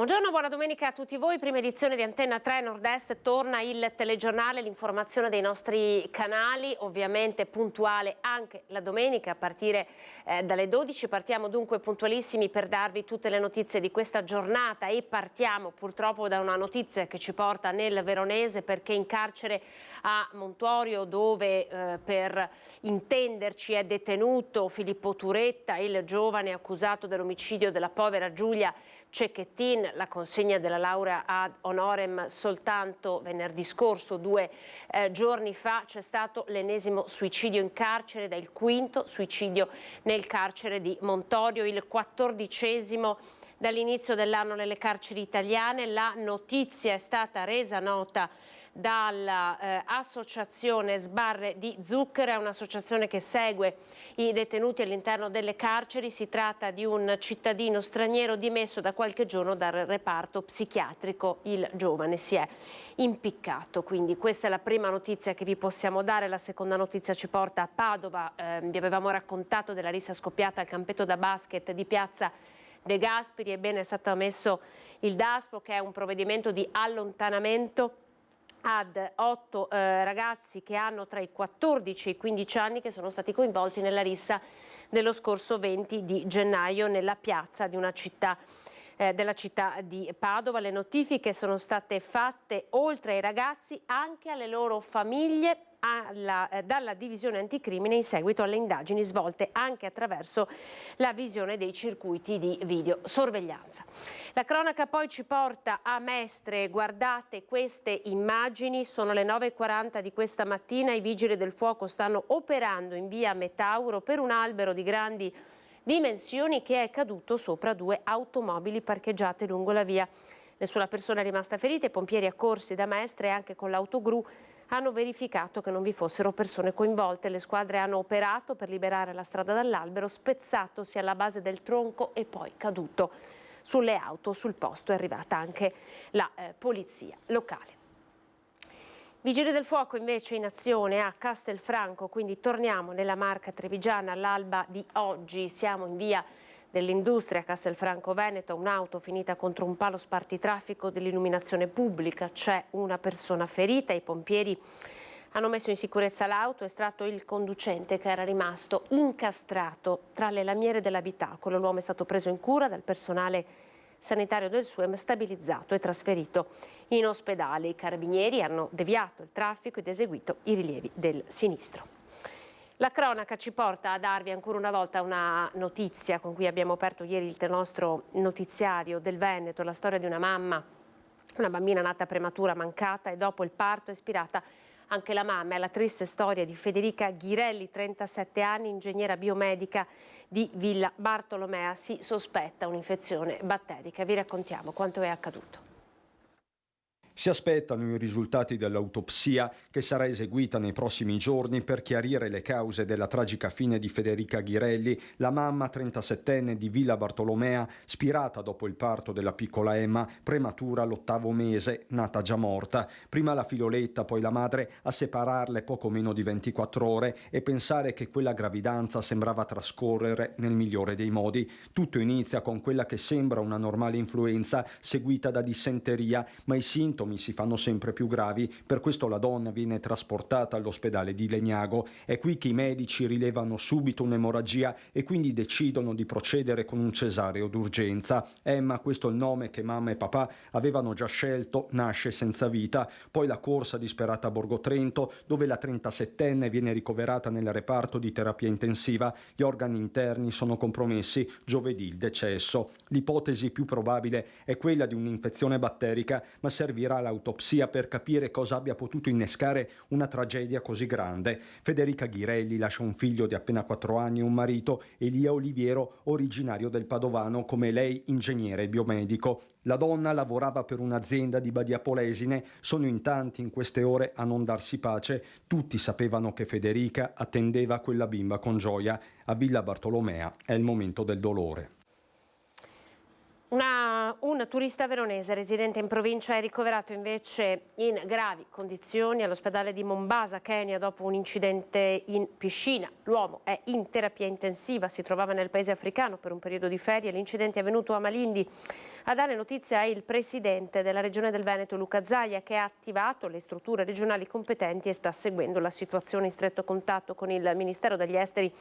Buongiorno, buona domenica a tutti voi. Prima edizione di Antenna 3 Nord-Est, torna il telegiornale, l'informazione dei nostri canali, ovviamente puntuale anche la domenica a partire dalle 12. Partiamo dunque puntualissimi per darvi tutte le notizie di questa giornata e partiamo purtroppo da una notizia che ci porta nel Veronese, perché in carcere a Montorio, dove per intenderci è detenuto Filippo Turetta, il giovane accusato dell'omicidio della povera Giulia Cecchettin, la consegna della laurea ad honorem soltanto venerdì scorso, 2 giorni fa, c'è stato l'ennesimo suicidio in carcere, il quinto suicidio nel carcere di Montorio, il 14° dall'inizio dell'anno nelle italiane. La notizia è stata resa nota dall'associazione Sbarre di Zucchero, è un'associazione che segue i detenuti all'interno delle carceri. Si tratta di un cittadino straniero dimesso da qualche giorno dal reparto psichiatrico. Il giovane si è impiccato, quindi questa è la prima notizia che vi possiamo dare. La seconda notizia ci porta a Padova. Vi avevamo raccontato della rissa scoppiata al campetto da basket di Piazza De Gasperi. Ebbene, è stato emesso il DASPO, che è un provvedimento di allontanamento ad 8 ragazzi che hanno tra i 14 e i 15 anni, che sono stati coinvolti nella rissa dello scorso 20 di gennaio nella piazza di una città della città di Padova. Le notifiche sono state fatte, oltre ai ragazzi, anche alle loro famiglie dalla divisione anticrimine, in seguito alle indagini svolte anche attraverso la visione dei circuiti di videosorveglianza. La cronaca poi ci porta a Mestre. Guardate queste immagini, sono le 9:40 di questa mattina. I vigili del fuoco stanno operando in via Metauro per un albero di grandi dimensioni che è caduto sopra 2 automobili parcheggiate lungo la via. Nessuna persona è rimasta ferita. I pompieri accorsi da Mestre, anche con l'autogru, hanno verificato che non vi fossero persone coinvolte. Le squadre hanno operato per liberare la strada dall'albero, spezzatosi alla base del tronco e poi caduto sulle auto. Sul posto è arrivata anche la polizia locale. Vigili del fuoco invece in azione a Castelfranco, quindi torniamo nella Marca trevigiana all'alba di oggi. Siamo in via dell'Industria a Castelfranco Veneto, un'auto finita contro un palo spartitraffico dell'illuminazione pubblica, c'è una persona ferita. I pompieri hanno messo in sicurezza l'auto, estratto il conducente che era rimasto incastrato tra le lamiere dell'abitacolo. L'uomo è stato preso in cura dal personale sanitario del SUEM, stabilizzato e trasferito in ospedale. I carabinieri hanno deviato il traffico ed eseguito i rilievi del sinistro. La cronaca ci porta a darvi ancora una volta una notizia con cui abbiamo aperto ieri il nostro notiziario del Veneto, la storia di una mamma, una bambina nata prematura, mancata, e dopo il parto è ispirata anche la mamma. È la triste storia di Federica Ghirelli, 37 anni, ingegnera biomedica di Villa Bartolomea. Si sospetta un'infezione batterica. Vi raccontiamo quanto è accaduto. Si aspettano i risultati dell'autopsia che sarà eseguita nei prossimi giorni per chiarire le cause della tragica fine di Federica Ghirelli, la mamma 37enne di Villa Bartolomea, spirata dopo il parto della piccola Emma, prematura all'8° mese, nata già morta. Prima la filoletta, poi la madre, a separarle poco meno di 24 ore e pensare che quella gravidanza sembrava trascorrere nel migliore dei modi. Tutto inizia con quella che sembra una normale influenza seguita da dissenteria, ma i sintomi si fanno sempre più gravi. Per questo la donna viene trasportata all'ospedale di Legnago. È qui che i medici rilevano subito un'emorragia e quindi decidono di procedere con un cesareo d'urgenza. Emma, questo è il nome che mamma e papà avevano già scelto, nasce senza vita. Poi la corsa disperata a Borgo Trento, dove la 37enne viene ricoverata nel reparto di terapia intensiva. Gli organi interni sono compromessi, giovedì il decesso. L'ipotesi più probabile è quella di un'infezione batterica, ma servirà l'autopsia per capire cosa abbia potuto innescare una tragedia così grande. Federica Ghirelli lascia un figlio di appena 4 anni e un marito, Elia Oliviero, originario del Padovano, come lei ingegnere biomedico. La donna lavorava per un'azienda di Badia Polesine. Sono in tanti in queste ore a non darsi pace. Tutti sapevano che Federica attendeva quella bimba con gioia. A Villa Bartolomea è il momento del dolore. Un turista veronese residente in provincia è ricoverato invece in gravi condizioni all'ospedale di Mombasa, Kenya, dopo un incidente in piscina. L'uomo è in terapia intensiva, si trovava nel paese africano per un periodo di ferie. L'incidente è avvenuto a Malindi. A dare notizia è il presidente della regione del Veneto, Luca Zaia, che ha attivato le strutture regionali competenti e sta seguendo la situazione in stretto contatto con il Ministero degli Esteri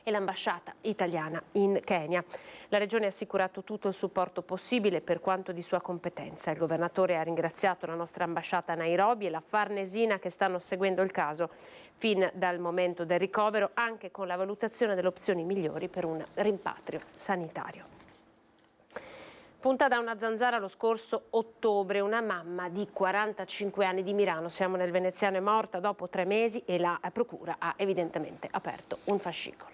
e l'ambasciata italiana in Kenya. La regione ha assicurato tutto il supporto possibile per quanto di sua competenza. Il governatore ha ringraziato la nostra ambasciata a Nairobi e la Farnesina che stanno seguendo il caso fin dal momento del ricovero, anche con la valutazione delle opzioni migliori per un rimpatrio sanitario. Punta da una zanzara lo scorso ottobre, una mamma di 45 anni di Mirano, siamo nel veneziano, è morta dopo 3 mesi e la procura ha evidentemente aperto un fascicolo.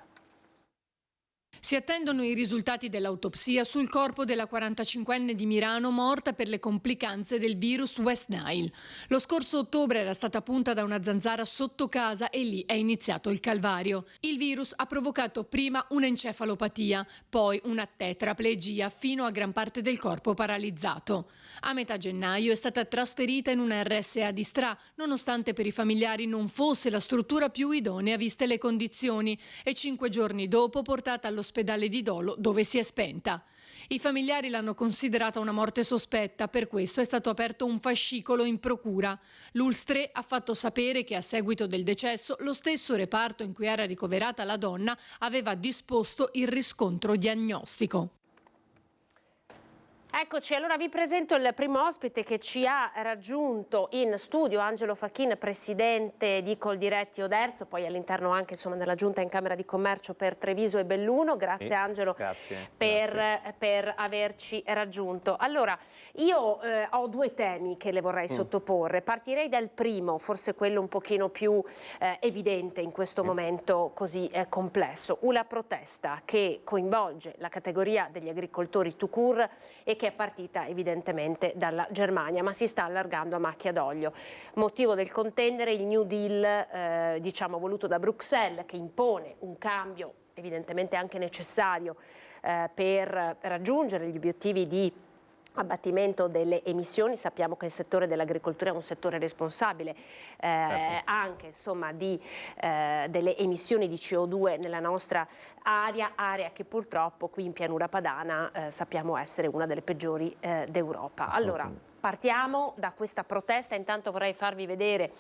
Si attendono i risultati dell'autopsia sul corpo della 45enne di Mirano morta per le complicanze del virus West Nile. Lo scorso ottobre era stata punta da una zanzara sotto casa e lì è iniziato il calvario. Il virus ha provocato prima un'encefalopatia, poi una tetraplegia fino a gran parte del corpo paralizzato. A metà gennaio è stata trasferita in una RSA di Stra, nonostante per i familiari non fosse la struttura più idonea viste le condizioni, e 5 giorni dopo portata all'ospedale di Dolo, dove si è spenta. I familiari l'hanno considerata una morte sospetta, per questo è stato aperto un fascicolo in procura. L'Ulstre ha fatto sapere che a seguito del decesso lo stesso reparto in cui era ricoverata la donna aveva disposto il riscontro diagnostico. Eccoci, allora vi presento il primo ospite che ci ha raggiunto in studio, Angelo Facchin, presidente di Coldiretti Oderzo, poi all'interno anche della Giunta in Camera di Commercio per Treviso e Belluno. Grazie sì, Angelo per averci raggiunto. Allora, io ho 2 temi che le vorrei sottoporre. Partirei dal primo, forse quello un pochino più evidente in questo momento così complesso. Una protesta che coinvolge la categoria degli agricoltori tout court e che è partita evidentemente dalla Germania, ma si sta allargando a macchia d'olio. Motivo del contendere il New Deal, voluto da Bruxelles, che impone un cambio evidentemente anche necessario per raggiungere gli obiettivi di abbattimento delle emissioni. Sappiamo che il settore dell'agricoltura è un settore responsabile anche delle emissioni di CO2 nella nostra area che purtroppo qui in Pianura Padana sappiamo essere una delle peggiori d'Europa. Allora, partiamo da questa protesta. Intanto vorrei farvi vedere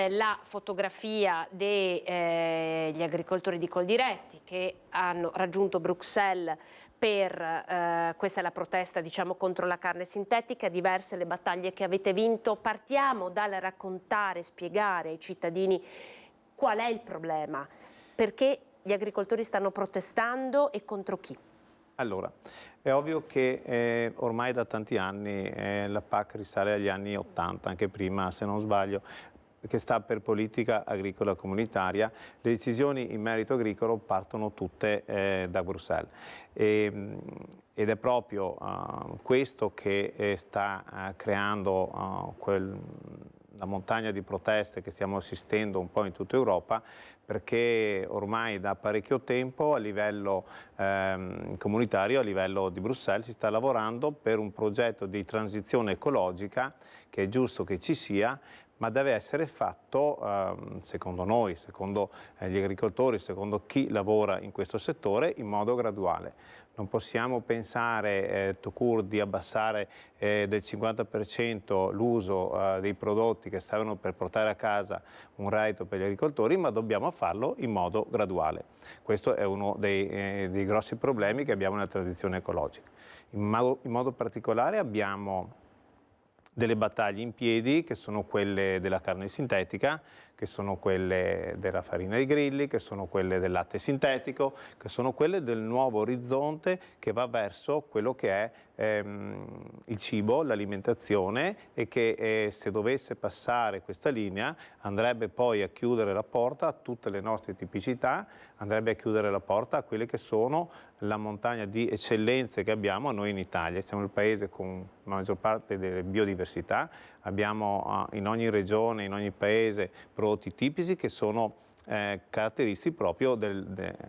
la fotografia degli agricoltori di Coldiretti che hanno raggiunto Bruxelles questa è la protesta contro la carne sintetica, diverse le battaglie che avete vinto. Partiamo dal raccontare, spiegare ai cittadini qual è il problema, perché gli agricoltori stanno protestando e contro chi. Allora, è ovvio che ormai da tanti anni la PAC risale agli anni 80, anche prima se non sbaglio, che sta per politica agricola comunitaria. Le decisioni in merito agricolo partono tutte da Bruxelles ed è proprio questo che sta creando la montagna di proteste che stiamo assistendo un po' in tutta Europa, perché ormai da parecchio tempo a livello comunitario, a livello di Bruxelles, si sta lavorando per un progetto di transizione ecologica che è giusto che ci sia, ma deve essere fatto, secondo noi, secondo gli agricoltori, secondo chi lavora in questo settore, in modo graduale. Non possiamo pensare tout court di abbassare del 50% l'uso dei prodotti che servono per portare a casa un reddito per gli agricoltori, ma dobbiamo farlo in modo graduale. Questo è uno dei grossi problemi che abbiamo nella transizione ecologica. In modo particolare abbiamo delle battaglie in piedi, che sono quelle della carne sintetica, che sono quelle della farina di grilli, che sono quelle del latte sintetico, che sono quelle del nuovo orizzonte che va verso quello che è il cibo, l'alimentazione, e che se dovesse passare questa linea andrebbe poi a chiudere la porta a tutte le nostre tipicità, andrebbe a chiudere la porta a quelle che sono la montagna di eccellenze che abbiamo noi in Italia. Siamo il paese con la maggior parte delle biodiversità, abbiamo in ogni regione, in ogni paese prodotti tipici che sono caratteristici proprio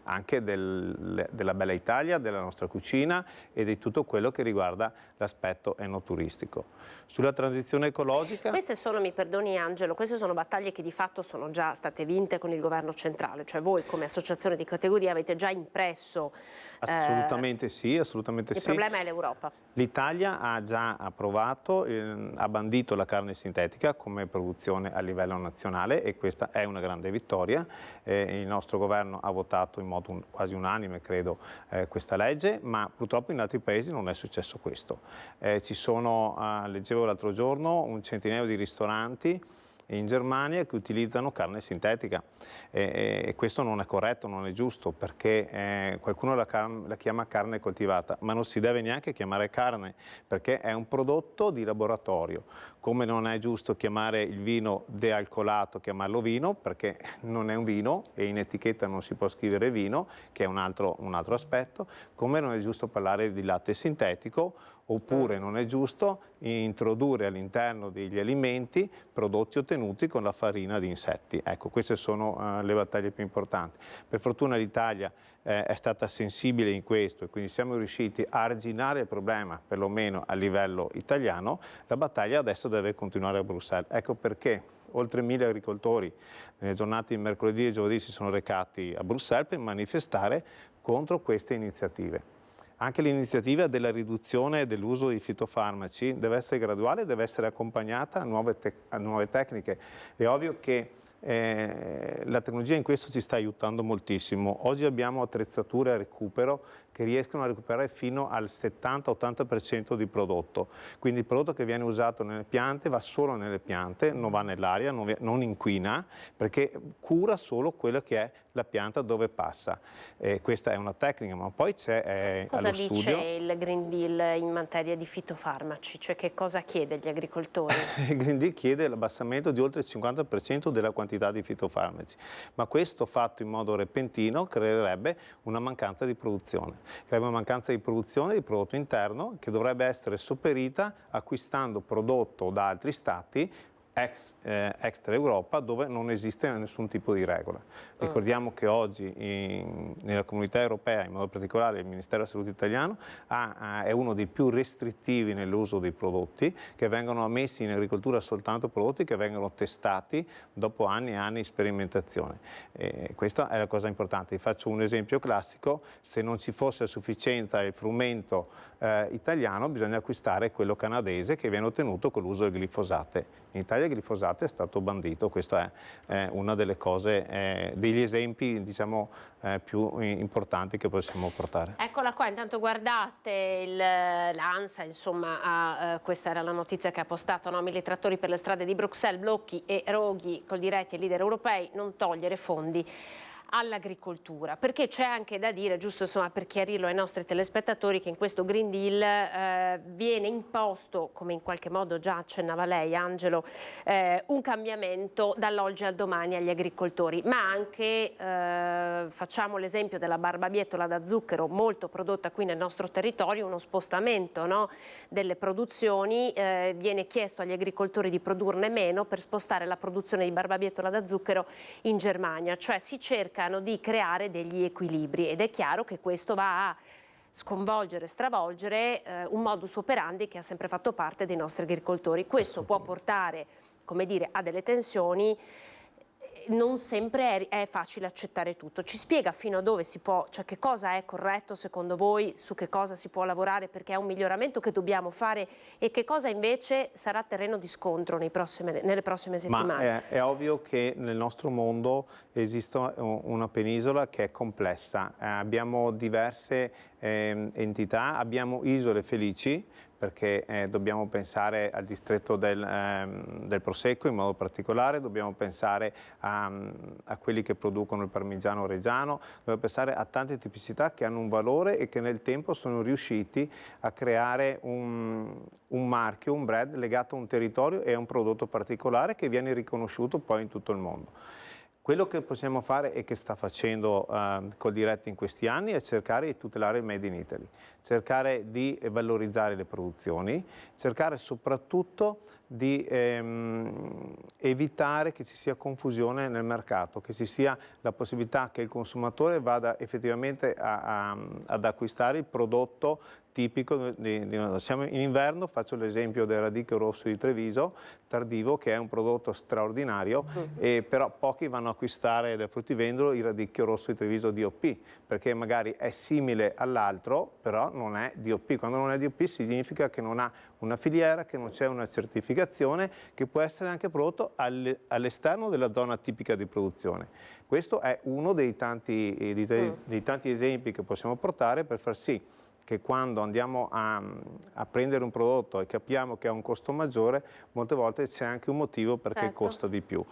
anche della bella Italia, della nostra cucina e di tutto quello che riguarda l'aspetto enoturristico. Sulla transizione ecologica... Queste sono, mi perdoni Angelo, queste sono battaglie che di fatto sono già state vinte con il governo centrale, cioè voi come associazione di categoria avete già impresso... Assolutamente sì, assolutamente sì. Il problema è l'Europa. L'Italia ha già approvato, ha bandito la carne sintetica come produzione a livello nazionale e questa è una grande vittoria. Il nostro governo ha votato in modo quasi unanime, credo, questa legge, ma purtroppo in altri paesi non è successo questo. Ci sono, leggevo l'altro giorno, un centinaio di ristoranti in Germania che utilizzano carne sintetica e questo non è corretto, non è giusto, perché qualcuno la chiama carne coltivata, ma non si deve neanche chiamare carne perché è un prodotto di laboratorio, come non è giusto chiamare il vino dealcolato, chiamarlo vino perché non è un vino e in etichetta non si può scrivere vino, che è un altro aspetto, come non è giusto parlare di latte sintetico, oppure non è giusto introdurre all'interno degli alimenti prodotti ottenuti con la farina di insetti. Ecco, queste sono le battaglie più importanti. Per fortuna l'Italia è stata sensibile in questo e quindi siamo riusciti a arginare il problema, perlomeno a livello italiano. La battaglia adesso deve continuare a Bruxelles. Ecco perché oltre 1000 agricoltori nelle giornate di mercoledì e giovedì si sono recati a Bruxelles per manifestare contro queste iniziative. Anche l'iniziativa della riduzione dell'uso di fitofarmaci deve essere graduale, deve essere accompagnata a nuove tecniche. È ovvio che la tecnologia in questo ci sta aiutando moltissimo. Oggi abbiamo attrezzature a recupero che riescono a recuperare fino al 70-80% di prodotto. Quindi il prodotto che viene usato nelle piante va solo nelle piante, non va nell'aria, non inquina, perché cura solo quello che è la pianta dove passa. Questa è una tecnica, ma poi c'è allo studio... Cosa dice il Green Deal in materia di fitofarmaci? Cioè che cosa chiede agli agricoltori? Il Green Deal chiede l'abbassamento di oltre il 50% della quantità di fitofarmaci, ma questo fatto in modo repentino creerebbe una mancanza di produzione. Creerebbe una mancanza di produzione di prodotto interno che dovrebbe essere sopperita acquistando prodotto da altri stati extra Europa dove non esiste nessun tipo di regola. Ricordiamo che oggi nella comunità europea, in modo particolare il Ministero della Salute italiano, è uno dei più restrittivi nell'uso dei prodotti, che vengono ammessi in agricoltura soltanto prodotti che vengono testati dopo anni e anni di sperimentazione. Questa è la cosa importante. Vi faccio un esempio classico: se non ci fosse a sufficienza il frumento italiano, bisogna acquistare quello canadese che viene ottenuto con l'uso del glifosate. In Italia il glifosate è stato bandito, questo è una delle cose, degli esempi diciamo più importanti che possiamo portare. Eccola qua, intanto guardate l'ANSA, insomma, questa era la notizia che ha postato, no? 1000 trattori per le strade di Bruxelles, blocchi e roghi col diretti ai leader europei, non togliere fondi all'agricoltura, perché c'è anche da dire, giusto insomma per chiarirlo ai nostri telespettatori, che in questo Green Deal viene imposto, come in qualche modo già accennava lei Angelo, un cambiamento dall'oggi al domani agli agricoltori, ma anche facciamo l'esempio della barbabietola da zucchero molto prodotta qui nel nostro territorio, uno spostamento, no, delle produzioni, viene chiesto agli agricoltori di produrne meno per spostare la produzione di barbabietola da zucchero in Germania, cioè si cerca di creare degli equilibri ed è chiaro che questo va a sconvolgere, stravolgere un modus operandi che ha sempre fatto parte dei nostri agricoltori. Questo può portare, come dire, a delle tensioni. Non sempre è facile accettare tutto. Ci spiega fino a dove si può, cioè che cosa è corretto secondo voi, su che cosa si può lavorare perché è un miglioramento che dobbiamo fare e che cosa invece sarà terreno di scontro nelle prossime settimane? Ma è ovvio che nel nostro mondo esiste una penisola che è complessa, abbiamo diverse entità, abbiamo isole felici, perché dobbiamo pensare al distretto del Prosecco in modo particolare, dobbiamo pensare a quelli che producono il parmigiano reggiano, dobbiamo pensare a tante tipicità che hanno un valore e che nel tempo sono riusciti a creare un marchio, un brand legato a un territorio e a un prodotto particolare che viene riconosciuto poi in tutto il mondo. Quello che possiamo fare e che sta facendo Coldiretti in questi anni è cercare di tutelare il Made in Italy, cercare di valorizzare le produzioni, cercare soprattutto di evitare che ci sia confusione nel mercato, che ci sia la possibilità che il consumatore vada effettivamente ad acquistare il prodotto tipico siamo in inverno, faccio l'esempio del radicchio rosso di Treviso tardivo, che è un prodotto straordinario, e però pochi vanno a acquistare dal fruttivendolo il radicchio rosso di Treviso DOP, perché magari è simile all'altro, però non è DOP. Quando non è DOP significa che non ha una filiera, che non c'è una certificazione, che può essere anche prodotto all'esterno della zona tipica di produzione. Questo è uno dei tanti esempi che possiamo portare per far sì che quando andiamo a prendere un prodotto e capiamo che ha un costo maggiore, molte volte c'è anche un motivo perché costa di più.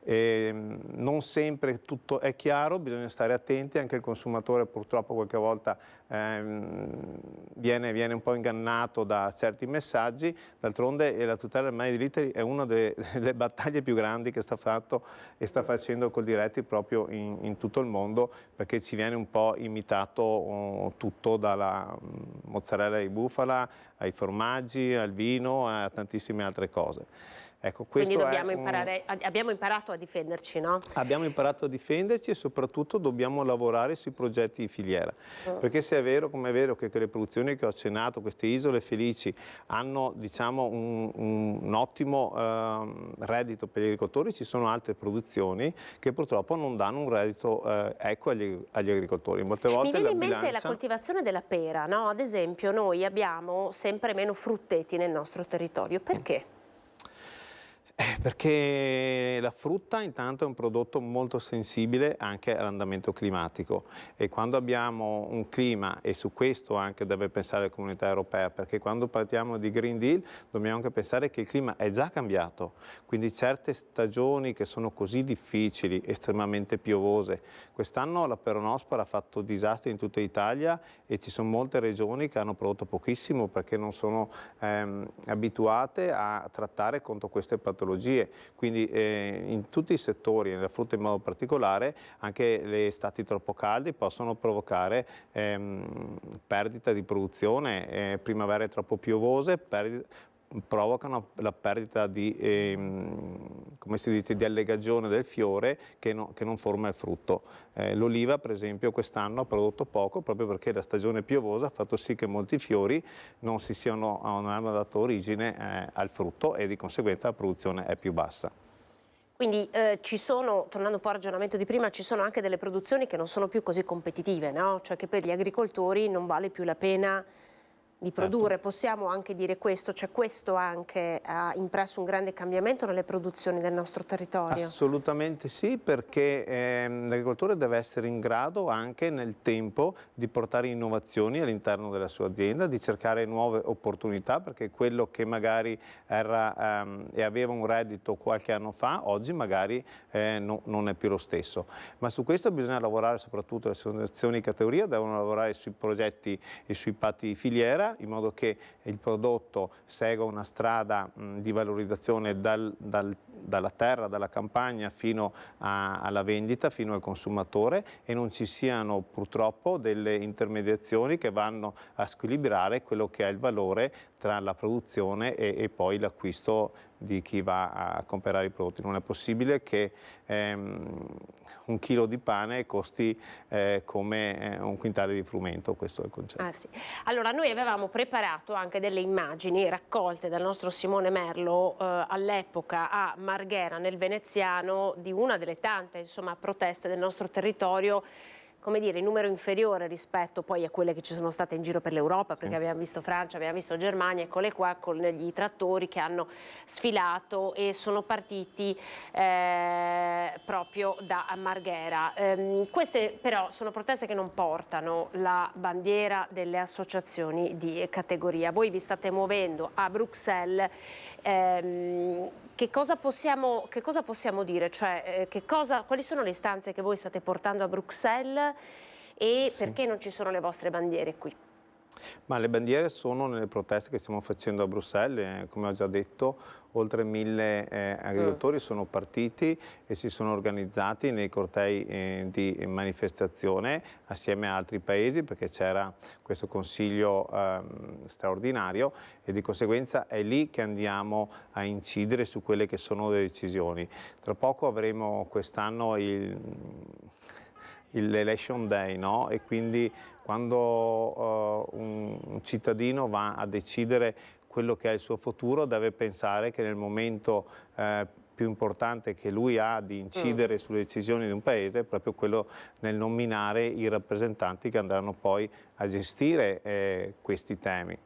Non sempre tutto è chiaro, bisogna stare attenti, anche il consumatore purtroppo qualche volta viene un po' ingannato da certi messaggi. D'altronde la tutela del Made in Italy è una delle battaglie più grandi che sta facendo Coldiretti proprio in tutto il mondo, perché ci viene un po' imitato tutto, dalla mozzarella di bufala ai formaggi, al vino, a tantissime altre cose. Ecco, quindi abbiamo imparato a difenderci, no? Abbiamo imparato a difenderci e soprattutto dobbiamo lavorare sui progetti di filiera, perché se è vero, come è vero che le produzioni che ho accennato, queste isole felici, hanno diciamo un ottimo reddito per gli agricoltori, ci sono altre produzioni che purtroppo non danno un reddito equo agli agricoltori. Molte volte mi viene in mente la coltivazione della pera, no? Ad esempio noi abbiamo sempre meno frutteti nel nostro territorio, perché? Perché la frutta intanto è un prodotto molto sensibile anche all'andamento climatico, e quando abbiamo un clima, e su questo anche deve pensare la Comunità Europea, perché quando parliamo di Green Deal dobbiamo anche pensare che il clima è già cambiato, quindi certe stagioni che sono così difficili, estremamente piovose, quest'anno la peronospora ha fatto disastri in tutta Italia e ci sono molte regioni che hanno prodotto pochissimo perché non sono abituate a trattare contro queste patologie. Quindi in tutti i settori, nella frutta in modo particolare, anche le estati troppo calde possono provocare perdita di produzione, primavere troppo piovose, provocano la perdita di, come si dice, di allegagione del fiore che non forma il frutto. L'oliva per esempio quest'anno ha prodotto poco proprio perché la stagione piovosa ha fatto sì che molti fiori non hanno dato origine al frutto e di conseguenza la produzione è più bassa. Quindi ci sono, tornando un po' al ragionamento di prima, ci sono anche delle produzioni che non sono più così competitive, no? Cioè che per gli agricoltori non vale più la pena di produrre, certo. Possiamo anche dire questo, cioè questo anche ha impresso un grande cambiamento nelle produzioni del nostro territorio? Assolutamente sì, perché l'agricoltore deve essere in grado anche nel tempo di portare innovazioni all'interno della sua azienda, di cercare nuove opportunità, perché quello che magari era e aveva un reddito qualche anno fa, oggi magari non è più lo stesso. Ma su questo bisogna lavorare, soprattutto le associazioni di categoria devono lavorare sui progetti e sui patti di filiera, in modo che il prodotto segua una strada di valorizzazione dalla terra, dalla campagna fino alla vendita, fino al consumatore, e non ci siano purtroppo delle intermediazioni che vanno a squilibrare quello che è il valore tra la produzione e poi l'acquisto di chi va a comprare i prodotti. Non è possibile che un chilo di pane costi come un quintale di frumento, questo è il concetto. Ah, sì. Allora noi avevamo preparato anche delle immagini raccolte dal nostro Simone Merlo all'epoca a Marghera nel Veneziano di una delle tante proteste del nostro territorio, come dire, in numero inferiore rispetto poi a quelle che ci sono state in giro per l'Europa, perché sì. Abbiamo visto Francia, abbiamo visto Germania, eccole qua con gli trattori che hanno sfilato e sono partiti proprio da Marghera. Queste però sono proteste che non portano la bandiera delle associazioni di categoria. Voi vi state muovendo a Bruxelles. Che cosa possiamo dire? Cioè, quali sono le istanze che voi state portando a Bruxelles e perché non ci sono le vostre bandiere qui? Ma le bandiere sono nelle proteste che stiamo facendo a Bruxelles, come ho già detto, oltre 1000 agricoltori sono partiti e si sono organizzati nei cortei di manifestazione assieme a altri paesi, perché c'era questo consiglio straordinario e di conseguenza è lì che andiamo a incidere su quelle che sono le decisioni. Tra poco avremo quest'anno l'Election Day, no? E quindi quando un cittadino va a decidere quello che è il suo futuro, deve pensare che nel momento più importante che lui ha di incidere sulle decisioni di un paese è proprio quello nel nominare i rappresentanti che andranno poi a gestire questi temi.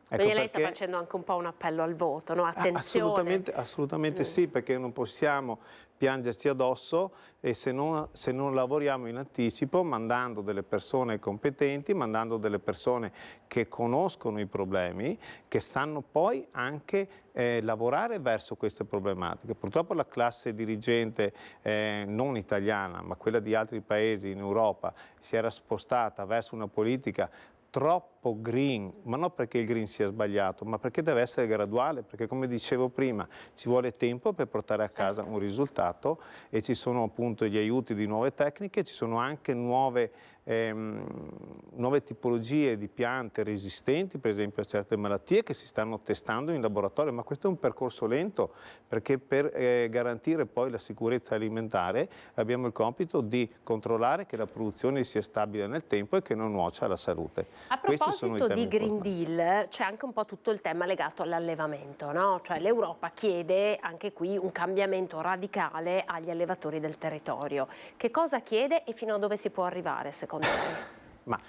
Quindi lei sta facendo anche un po' un appello al voto, no? Attenzione. Assolutamente sì, perché non possiamo piangerci addosso e se non lavoriamo in anticipo, mandando delle persone competenti, mandando delle persone che conoscono i problemi, che sanno poi anche lavorare verso queste problematiche. Purtroppo la classe dirigente non italiana, ma quella di altri paesi in Europa, si era spostata verso una politica troppo green, ma non perché il green sia sbagliato, ma perché deve essere graduale, perché come dicevo prima ci vuole tempo per portare a casa un risultato e ci sono appunto gli aiuti di nuove tecniche, ci sono anche nuove tipologie di piante resistenti, per esempio a certe malattie che si stanno testando in laboratorio, ma questo è un percorso lento perché per garantire poi la sicurezza alimentare abbiamo il compito di controllare che la produzione sia stabile nel tempo e che non nuocia alla salute. A proposito di Green Deal, c'è anche un po' tutto il tema legato all'allevamento, no? Cioè l'Europa chiede anche qui un cambiamento radicale agli allevatori del territorio. Che cosa chiede e fino a dove si può arrivare, secondo lei? Ma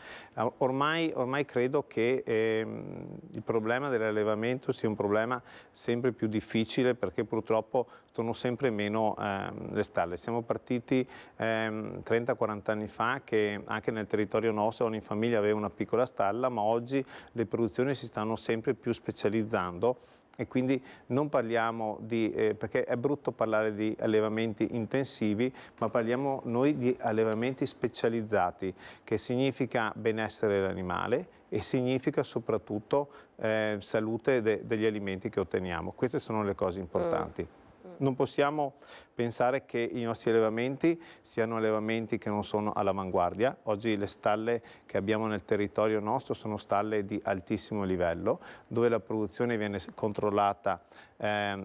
ormai credo che il problema dell'allevamento sia un problema sempre più difficile perché purtroppo sono sempre meno le stalle. Siamo partiti 30-40 anni fa che anche nel territorio nostro ogni famiglia aveva una piccola stalla, ma oggi le produzioni si stanno sempre più specializzando. E quindi non parliamo di, perché è brutto parlare di allevamenti intensivi, ma parliamo noi di allevamenti specializzati, che significa benessere dell'animale e significa soprattutto salute degli alimenti che otteniamo. Queste sono le cose importanti. Non possiamo pensare che i nostri allevamenti siano allevamenti che non sono all'avanguardia. Oggi le stalle che abbiamo nel territorio nostro sono stalle di altissimo livello, dove la produzione viene controllata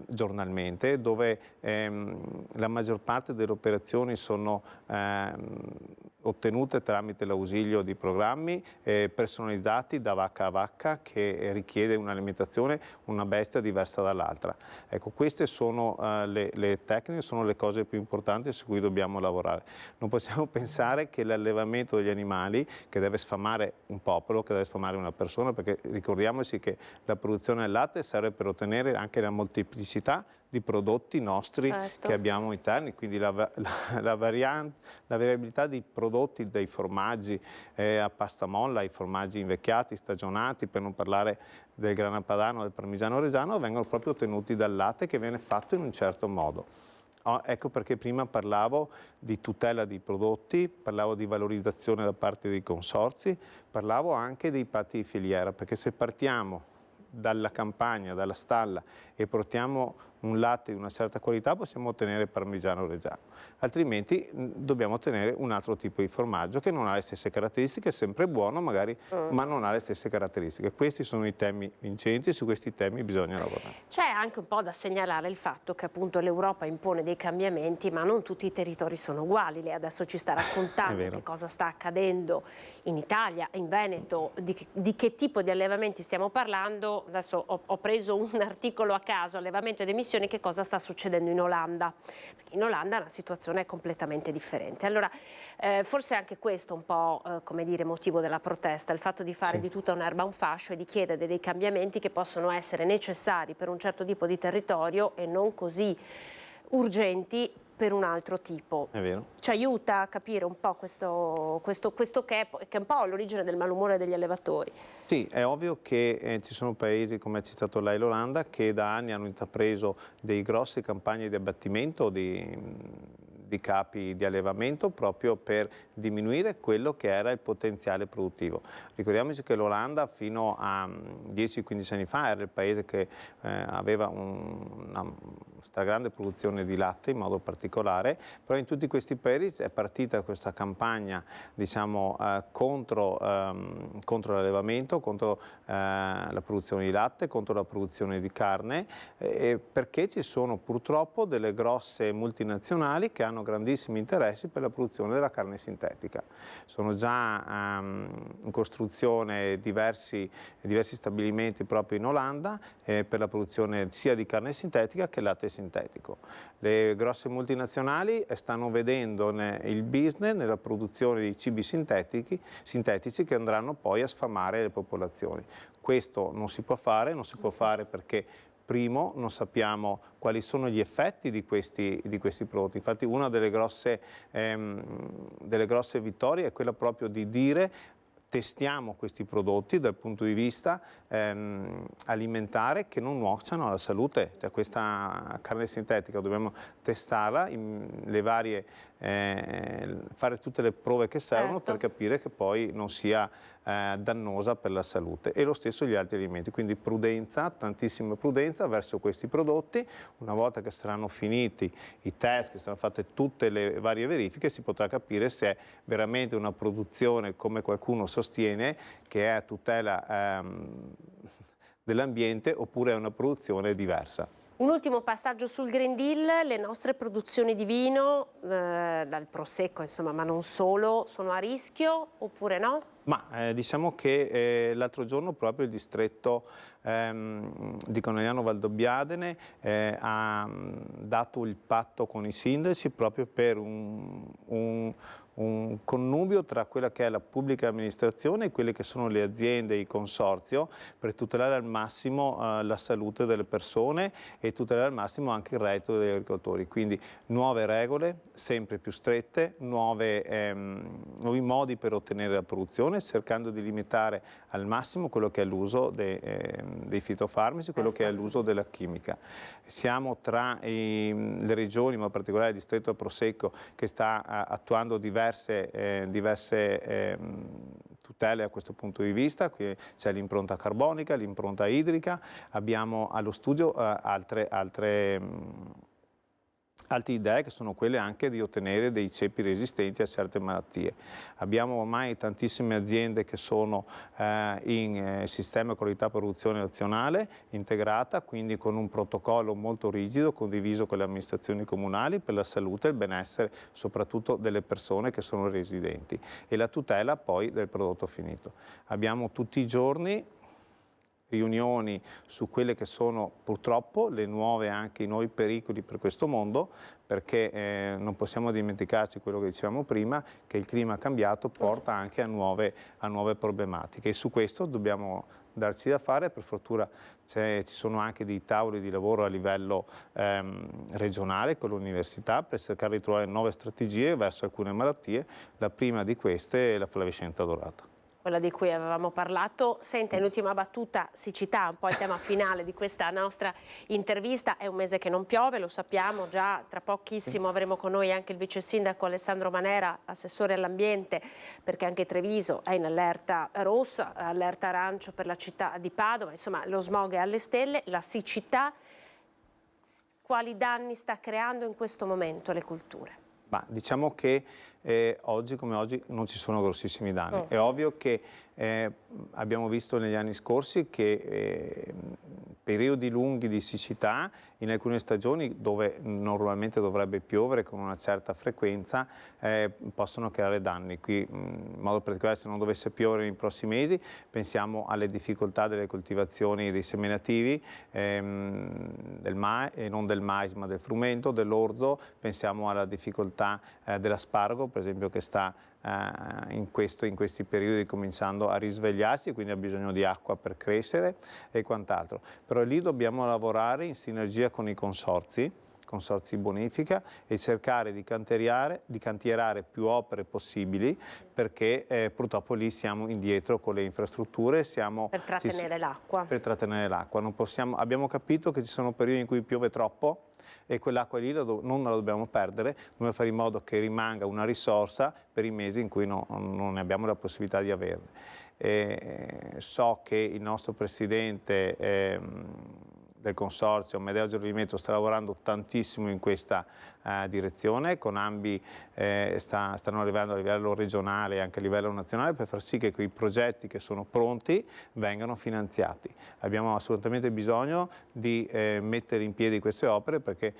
giornalmente, dove la maggior parte delle operazioni sono ottenute tramite l'ausilio di programmi personalizzati da vacca a vacca che richiede un'alimentazione, una bestia diversa dall'altra. Ecco, queste sono le tecniche, sono le cose più importanti su cui dobbiamo lavorare. Non possiamo pensare che l'allevamento degli animali, che deve sfamare un popolo, che deve sfamare una persona, perché ricordiamoci che la produzione del latte serve per ottenere anche la molteplicità di prodotti nostri che abbiamo interni, quindi la variabilità di prodotti, dai formaggi a pasta molla, ai formaggi invecchiati, stagionati, per non parlare del grana padano, del parmigiano reggiano, vengono proprio ottenuti dal latte che viene fatto in un certo modo. Ecco perché prima parlavo di tutela dei prodotti, parlavo di valorizzazione da parte dei consorzi, parlavo anche dei patti di filiera, perché se partiamo dalla campagna, dalla stalla e portiamo un latte di una certa qualità possiamo ottenere parmigiano reggiano, altrimenti dobbiamo ottenere un altro tipo di formaggio che non ha le stesse caratteristiche, è sempre buono magari, ma non ha le stesse caratteristiche. Questi sono i temi vincenti, su questi temi bisogna lavorare. C'è anche un po' da segnalare il fatto che appunto l'Europa impone dei cambiamenti, ma non tutti i territori sono uguali. Lei adesso ci sta raccontando che cosa sta accadendo in Italia, in Veneto, di che tipo di allevamenti stiamo parlando. Adesso ho preso un articolo a caso, allevamento ed emissioni, che cosa sta succedendo in Olanda. Perché in Olanda la situazione è completamente differente. Allora, forse anche questo un po', come dire, motivo della protesta, il fatto di fare di tutta un'erba un fascio e di chiedere dei cambiamenti che possono essere necessari per un certo tipo di territorio e non così urgenti per un altro tipo. È vero. Ci aiuta a capire un po' questo che è un po' l'origine del malumore degli allevatori. Sì, è ovvio che ci sono paesi, come ha citato lei, l'Olanda, che da anni hanno intrapreso dei grossi campagne di abbattimento di di capi di allevamento proprio per diminuire quello che era il potenziale produttivo. Ricordiamoci che l'Olanda fino a 10-15 anni fa era il paese che aveva una stragrande produzione di latte in modo particolare, però in tutti questi paesi è partita questa campagna, diciamo, contro l'allevamento, contro la produzione di latte, contro la produzione di carne, perché ci sono purtroppo delle grosse multinazionali che hanno grandissimi interessi per la produzione della carne sintetica. Sono già in costruzione diversi stabilimenti proprio in Olanda per la produzione sia di carne sintetica che latte sintetico. Le grosse multinazionali stanno vedendo il business nella produzione di cibi sintetici che andranno poi a sfamare le popolazioni. Questo non si può fare perché primo, non sappiamo quali sono gli effetti di questi prodotti. Infatti una delle grosse vittorie è quella proprio di dire: testiamo questi prodotti dal punto di vista alimentare che non nuocciano alla salute. Cioè, questa carne sintetica dobbiamo testarla, fare tutte le prove che servono, certo, per capire che poi non sia dannosa per la salute, e lo stesso gli altri alimenti. Quindi prudenza, tantissima prudenza verso questi prodotti. Una volta che saranno finiti i test, che saranno fatte tutte le varie verifiche, si potrà capire se è veramente una produzione, come qualcuno sostiene, che è a tutela dell'ambiente, oppure è una produzione diversa. Un ultimo passaggio sul Green Deal: le nostre produzioni di vino, dal prosecco insomma, ma non solo, sono a rischio oppure no? Ma diciamo che l'altro giorno proprio il distretto di Conegliano Valdobbiadene ha dato il patto con i sindaci proprio per un connubio tra quella che è la pubblica amministrazione e quelle che sono le aziende e i consorzio, per tutelare al massimo la salute delle persone e tutelare al massimo anche il reddito degli agricoltori. Quindi nuove regole, sempre più strette, nuovi modi per ottenere la produzione, cercando di limitare al massimo quello che è l'uso dei fitofarmaci, quello che è l'uso della chimica. Siamo tra le regioni, ma in particolare il distretto Prosecco, che sta attuando diverse tutele a questo punto di vista. Qui c'è l'impronta carbonica, l'impronta idrica, abbiamo allo studio altre idee, che sono quelle anche di ottenere dei ceppi resistenti a certe malattie. Abbiamo ormai tantissime aziende che sono in sistema qualità produzione nazionale integrata, quindi con un protocollo molto rigido condiviso con le amministrazioni comunali per la salute e il benessere soprattutto delle persone che sono residenti, e la tutela poi del prodotto finito. Abbiamo tutti i giorni riunioni su quelle che sono purtroppo i nuovi pericoli per questo mondo, perché non possiamo dimenticarci quello che dicevamo prima, che il clima cambiato porta anche a nuove problematiche, e su questo dobbiamo darci da fare. Per fortuna ci sono anche dei tavoli di lavoro a livello regionale con l'università per cercare di trovare nuove strategie verso alcune malattie. La prima di queste è la flavescenza dorata, quella di cui avevamo parlato. Senta, in ultima battuta, siccità, un po' il tema finale di questa nostra intervista. È un mese che non piove, lo sappiamo già, tra pochissimo avremo con noi anche il vice sindaco Alessandro Manera, assessore all'ambiente, perché anche Treviso è in allerta rossa, allerta arancio per la città di Padova. Insomma, lo smog è alle stelle. La siccità quali danni sta creando in questo momento alle colture? Ma diciamo che oggi come oggi non ci sono grossissimi danni. È ovvio che abbiamo visto negli anni scorsi che periodi lunghi di siccità in alcune stagioni, dove normalmente dovrebbe piovere con una certa frequenza, possono creare danni. Qui in modo particolare, se non dovesse piovere nei prossimi mesi, pensiamo alle difficoltà delle coltivazioni dei seminativi, non del mais ma del frumento, dell'orzo. Pensiamo alla difficoltà dell'aspargo, per esempio, che sta in questi periodi cominciando a risvegliarsi, quindi ha bisogno di acqua per crescere e quant'altro. Però lì dobbiamo lavorare in sinergia con i consorzi bonifica, e cercare di cantierare più opere possibili, perché purtroppo lì siamo indietro con le infrastrutture. Per trattenere l'acqua. Per trattenere l'acqua. Abbiamo capito che ci sono periodi in cui piove troppo, e quell'acqua lì non la dobbiamo perdere, dobbiamo fare in modo che rimanga una risorsa per i mesi in cui non ne abbiamo la possibilità di averla. So che il nostro presidente del consorzio Amedeo Gerolimetro sta lavorando tantissimo in questa direzione, con ANBI stanno arrivando a livello regionale e anche a livello nazionale per far sì che quei progetti che sono pronti vengano finanziati. Abbiamo assolutamente bisogno di mettere in piedi queste opere perché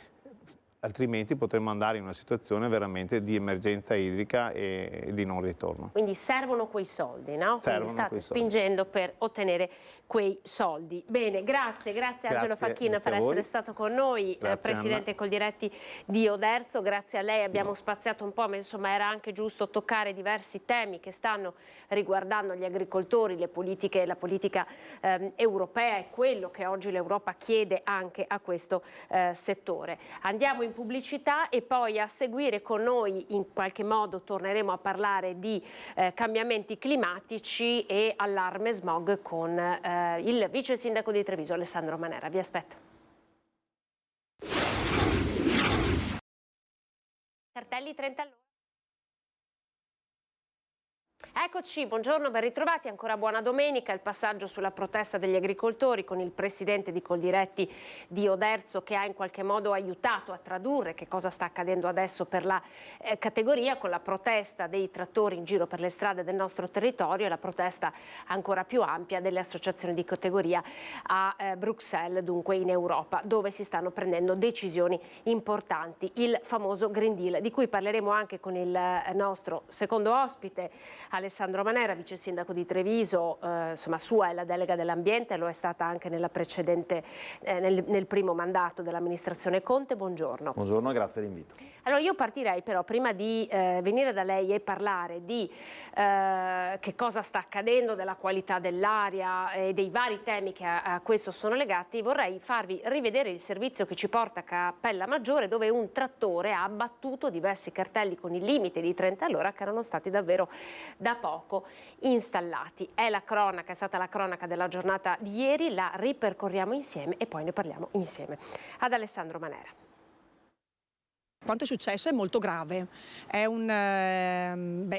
altrimenti potremmo andare in una situazione veramente di emergenza idrica e di non ritorno. Quindi servono quei soldi, no? Quindi state spingendo per ottenere quei soldi. Bene, grazie Angelo Facchin per essere stato con noi, Presidente Coldiretti di Oderzo. Grazie a lei abbiamo spaziato un po', ma insomma era anche giusto toccare diversi temi che stanno riguardando gli agricoltori, la politica europea e quello che oggi l'Europa chiede anche a questo settore. Andiamo in pubblicità e poi a seguire con noi in qualche modo torneremo a parlare di cambiamenti climatici e allarme smog con il vice sindaco di Treviso Alessandro Manera. Vi aspetto. Cartelli 30 all'ora. Eccoci, buongiorno, ben ritrovati, ancora buona domenica. Il passaggio sulla protesta degli agricoltori con il presidente di Coldiretti di Oderzo che ha in qualche modo aiutato a tradurre che cosa sta accadendo adesso per la categoria, con la protesta dei trattori in giro per le strade del nostro territorio e la protesta ancora più ampia delle associazioni di categoria a Bruxelles, dunque in Europa, dove si stanno prendendo decisioni importanti. Il famoso Green Deal, di cui parleremo anche con il nostro secondo ospite, Alessandro Manera, vice sindaco di Treviso. Insomma, sua è la delega dell'ambiente, lo è stata anche nella precedente, nel primo mandato dell'amministrazione Conte. Buongiorno. Buongiorno, grazie dell'invito. Allora io partirei però prima di venire da lei e parlare di che cosa sta accadendo, della qualità dell'aria e dei vari temi che a questo sono legati, vorrei farvi rivedere il servizio che ci porta a Cappella Maggiore, dove un trattore ha abbattuto diversi cartelli con il limite di 30 all'ora che erano stati davvero da poco installati. È stata la cronaca della giornata di ieri, la ripercorriamo insieme e poi ne parliamo insieme. Ad Alessandro Manera. Quanto è successo è molto grave,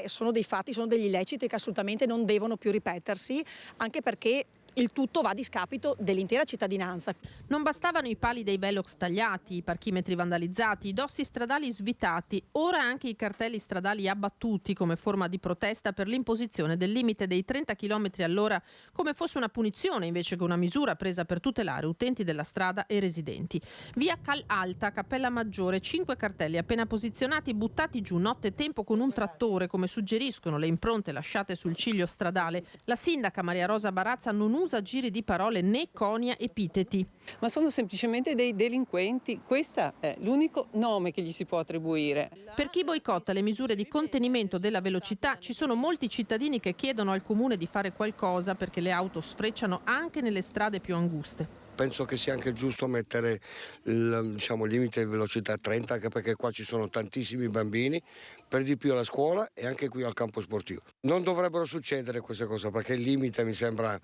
sono dei fatti, sono degli illeciti che assolutamente non devono più ripetersi, anche perché il tutto va a discapito dell'intera cittadinanza. Non bastavano i pali dei velox tagliati, i parchimetri vandalizzati, i dossi stradali svitati, ora anche i cartelli stradali abbattuti come forma di protesta per l'imposizione del limite dei 30 km all'ora come fosse una punizione invece che una misura presa per tutelare utenti della strada e residenti. Via Cal Alta, Cappella Maggiore, 5 cartelli appena posizionati buttati giù nottetempo con un trattore, come suggeriscono le impronte lasciate sul ciglio stradale. La sindaca Maria Rosa Barazza non usa giri di parole né conia epiteti. Ma sono semplicemente dei delinquenti, questo è l'unico nome che gli si può attribuire. Per chi boicotta le misure di contenimento della velocità, ci sono molti cittadini che chiedono al comune di fare qualcosa perché le auto sfrecciano anche nelle strade più anguste. Penso che sia anche giusto mettere il limite di velocità 30, anche perché qua ci sono tantissimi bambini, per di più alla scuola e anche qui al campo sportivo. Non dovrebbero succedere queste cose perché il limite mi sembra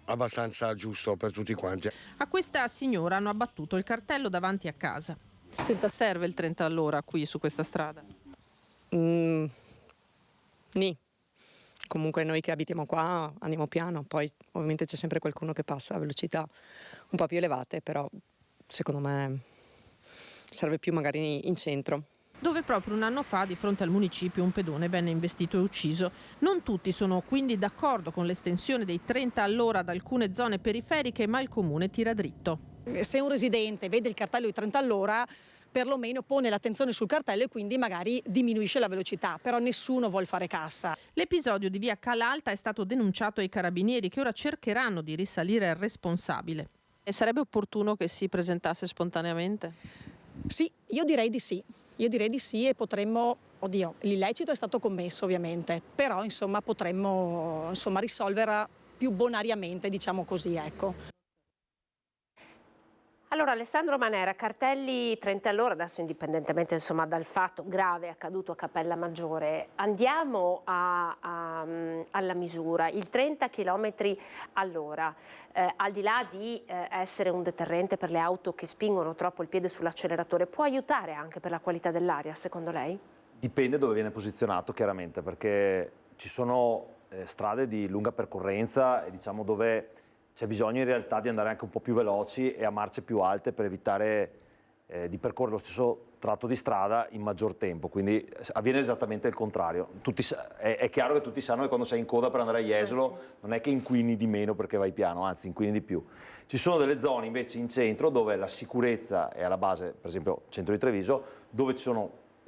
abbastanza giusto per tutti quanti. A questa signora hanno abbattuto il cartello davanti a casa. Senta, serve il 30 all'ora qui su questa strada? Nì. Comunque noi che abitiamo qua andiamo piano, poi ovviamente c'è sempre qualcuno che passa a velocità un po' più elevate, però secondo me serve più magari in centro. Dove proprio un anno fa, di fronte al municipio, un pedone venne investito e ucciso. Non tutti sono quindi d'accordo con l'estensione dei 30 all'ora ad alcune zone periferiche, ma il comune tira dritto. Se un residente vede il cartello di 30 all'ora, perlomeno pone l'attenzione sul cartello e quindi magari diminuisce la velocità, però nessuno vuol fare cassa. L'episodio di via Calalta è stato denunciato ai carabinieri che ora cercheranno di risalire al responsabile. E sarebbe opportuno che si presentasse spontaneamente? Sì, io direi di sì. Io direi di sì e potremmo, l'illecito è stato commesso ovviamente, però potremmo risolverla più bonariamente, diciamo così, ecco. Allora, Alessandro Manera, cartelli 30 all'ora, adesso indipendentemente insomma, dal fatto grave accaduto a Cappella Maggiore, andiamo alla misura, il 30 km all'ora, al di là di essere un deterrente per le auto che spingono troppo il piede sull'acceleratore, può aiutare anche per la qualità dell'aria, secondo lei? Dipende dove viene posizionato, chiaramente, perché ci sono strade di lunga percorrenza e diciamo dove c'è bisogno in realtà di andare anche un po' più veloci e a marce più alte per evitare di percorrere lo stesso tratto di strada in maggior tempo, quindi avviene esattamente il contrario. È chiaro che tutti sanno che quando sei in coda per andare a Jesolo non è che inquini di meno perché vai piano, anzi inquini di più. Ci sono delle zone invece in centro dove la sicurezza è alla base, per esempio centro di Treviso, dove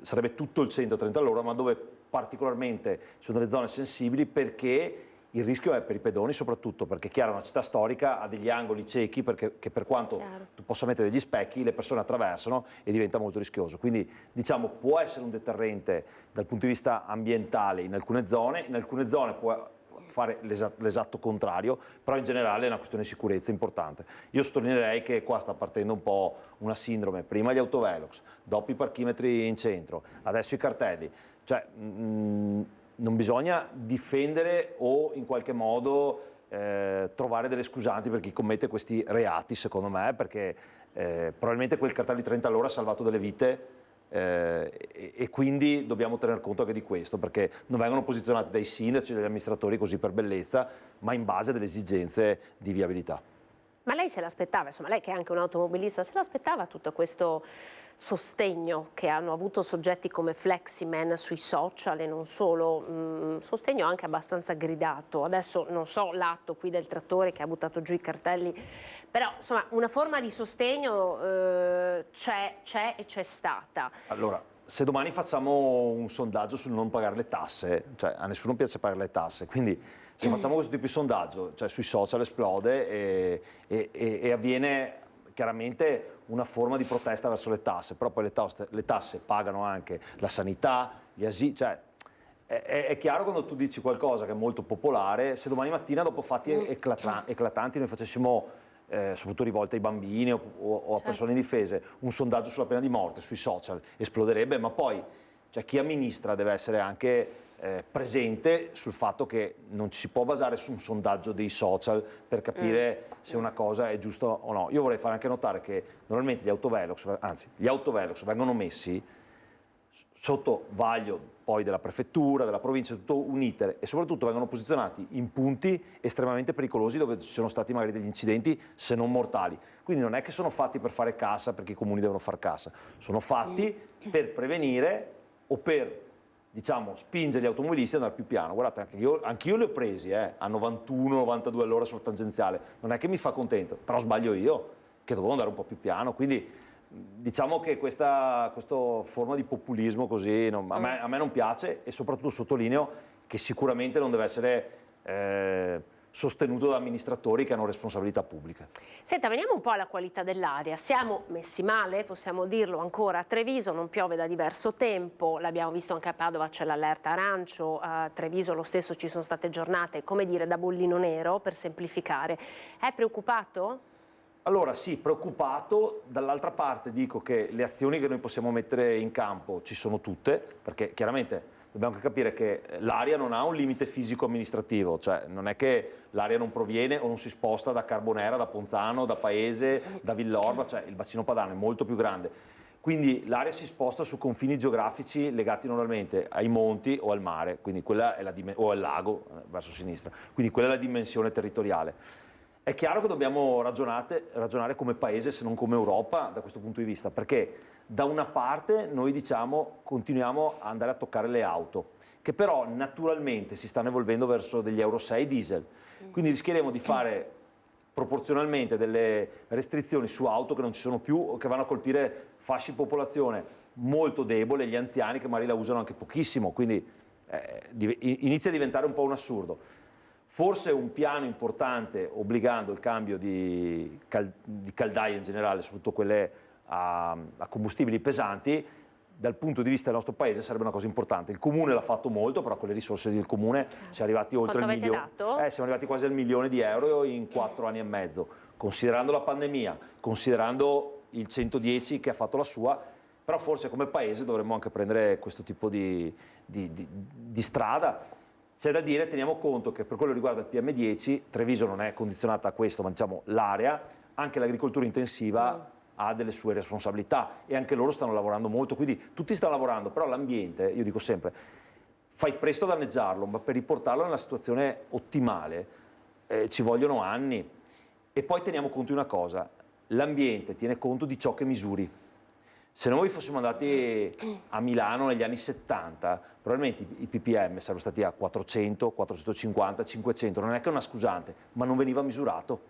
sarebbe tutto il 130 all'ora, ma dove particolarmente ci sono delle zone sensibili perché il rischio è per i pedoni soprattutto, perché è chiaro, una città storica ha degli angoli ciechi che per quanto tu possa mettere degli specchi, le persone attraversano e diventa molto rischioso. Quindi diciamo può essere un deterrente dal punto di vista ambientale in alcune zone può fare l'esatto contrario, però in generale è una questione di sicurezza importante. Io sottolineerei che qua sta partendo un po' una sindrome, prima gli autovelox, dopo i parchimetri in centro, adesso i cartelli, cioè non bisogna difendere o in qualche modo trovare delle scusanti per chi commette questi reati, secondo me, perché probabilmente quel cartello di 30 all'ora ha salvato delle vite e quindi dobbiamo tener conto anche di questo, perché non vengono posizionati dai sindaci, dagli amministratori così per bellezza, ma in base a delle esigenze di viabilità. Ma lei se l'aspettava, insomma lei che è anche un automobilista, se l'aspettava tutto questo sostegno che hanno avuto soggetti come Fleximan sui social e non solo, sostegno anche abbastanza gridato. Adesso non so l'atto qui del trattore che ha buttato giù i cartelli, però insomma una forma di sostegno c'è e c'è stata. Allora, se domani facciamo un sondaggio sul non pagare le tasse, cioè a nessuno piace pagare le tasse, quindi se facciamo questo tipo di sondaggio, cioè sui social esplode e avviene chiaramente una forma di protesta verso le tasse, però poi le tasse pagano anche la sanità, gli asili, cioè è chiaro quando tu dici qualcosa che è molto popolare, se domani mattina dopo fatti eclatanti noi facessimo, soprattutto rivolte ai bambini o a persone indifese, un sondaggio sulla pena di morte sui social, esploderebbe, ma poi cioè, chi amministra deve essere anche presente sul fatto che non ci si può basare su un sondaggio dei social per capire se una cosa è giusta o no. Io vorrei fare anche notare che normalmente gli autovelox vengono messi sotto vaglio poi della prefettura, della provincia, tutto un iter, e soprattutto vengono posizionati in punti estremamente pericolosi dove ci sono stati magari degli incidenti se non mortali. Quindi non è che sono fatti per fare cassa perché i comuni devono far cassa, sono fatti per prevenire o per diciamo, spingere gli automobilisti ad andare più piano. Guardate, anch'io li ho presi a 91-92 all'ora sulla tangenziale, non è che mi fa contento, però sbaglio io che dovevo andare un po' più piano, quindi diciamo che questa forma di populismo così a me non piace, e soprattutto sottolineo che sicuramente non deve essere sostenuto da amministratori che hanno responsabilità pubbliche. Senta, veniamo un po' alla qualità dell'aria. Siamo messi male, possiamo dirlo ancora. A Treviso non piove da diverso tempo, l'abbiamo visto anche a Padova, c'è l'allerta arancio, a Treviso lo stesso ci sono state giornate, come dire, da bollino nero, per semplificare. È preoccupato? Allora sì, preoccupato, dall'altra parte dico che le azioni che noi possiamo mettere in campo ci sono tutte, perché chiaramente dobbiamo anche capire che l'aria non ha un limite fisico-amministrativo, cioè non è che l'aria non proviene o non si sposta da Carbonera, da Ponzano, da Paese, da Villorba, cioè il bacino padano è molto più grande. Quindi l'aria si sposta su confini geografici legati normalmente ai monti o al mare, quindi quella è o al lago verso sinistra, quindi quella è la dimensione territoriale. È chiaro che dobbiamo ragionare come Paese se non come Europa da questo punto di vista, perché da una parte noi diciamo continuiamo ad andare a toccare le auto, che però naturalmente si stanno evolvendo verso degli Euro 6 diesel, quindi rischieremo di fare proporzionalmente delle restrizioni su auto che non ci sono più o che vanno a colpire fasce di popolazione molto debole, gli anziani che magari la usano anche pochissimo, quindi inizia a diventare un po' un assurdo. Forse un piano importante obbligando il cambio di caldaie in generale, soprattutto quelle a combustibili pesanti, dal punto di vista del nostro paese sarebbe una cosa importante. Il Comune l'ha fatto molto, però con le risorse del Comune siamo arrivati oltre il milione. Siamo arrivati quasi al 1 milione di euro in 4 anni e mezzo. considerando la pandemia, considerando il 110 che ha fatto la sua, però forse come paese dovremmo anche prendere questo tipo di strada. C'è da dire, teniamo conto che per quello che riguarda il PM10, Treviso non è condizionata a questo, ma diciamo l'area, anche l'agricoltura intensiva ha delle sue responsabilità e anche loro stanno lavorando molto, quindi tutti stanno lavorando, però l'ambiente, io dico sempre, fai presto a danneggiarlo, ma per riportarlo nella situazione ottimale ci vogliono anni. E poi teniamo conto di una cosa, l'ambiente tiene conto di ciò che misuri. Se noi fossimo andati a Milano negli anni 70, probabilmente i ppm sarebbero stati a 400, 450, 500, non è che è una scusante, ma non veniva misurato.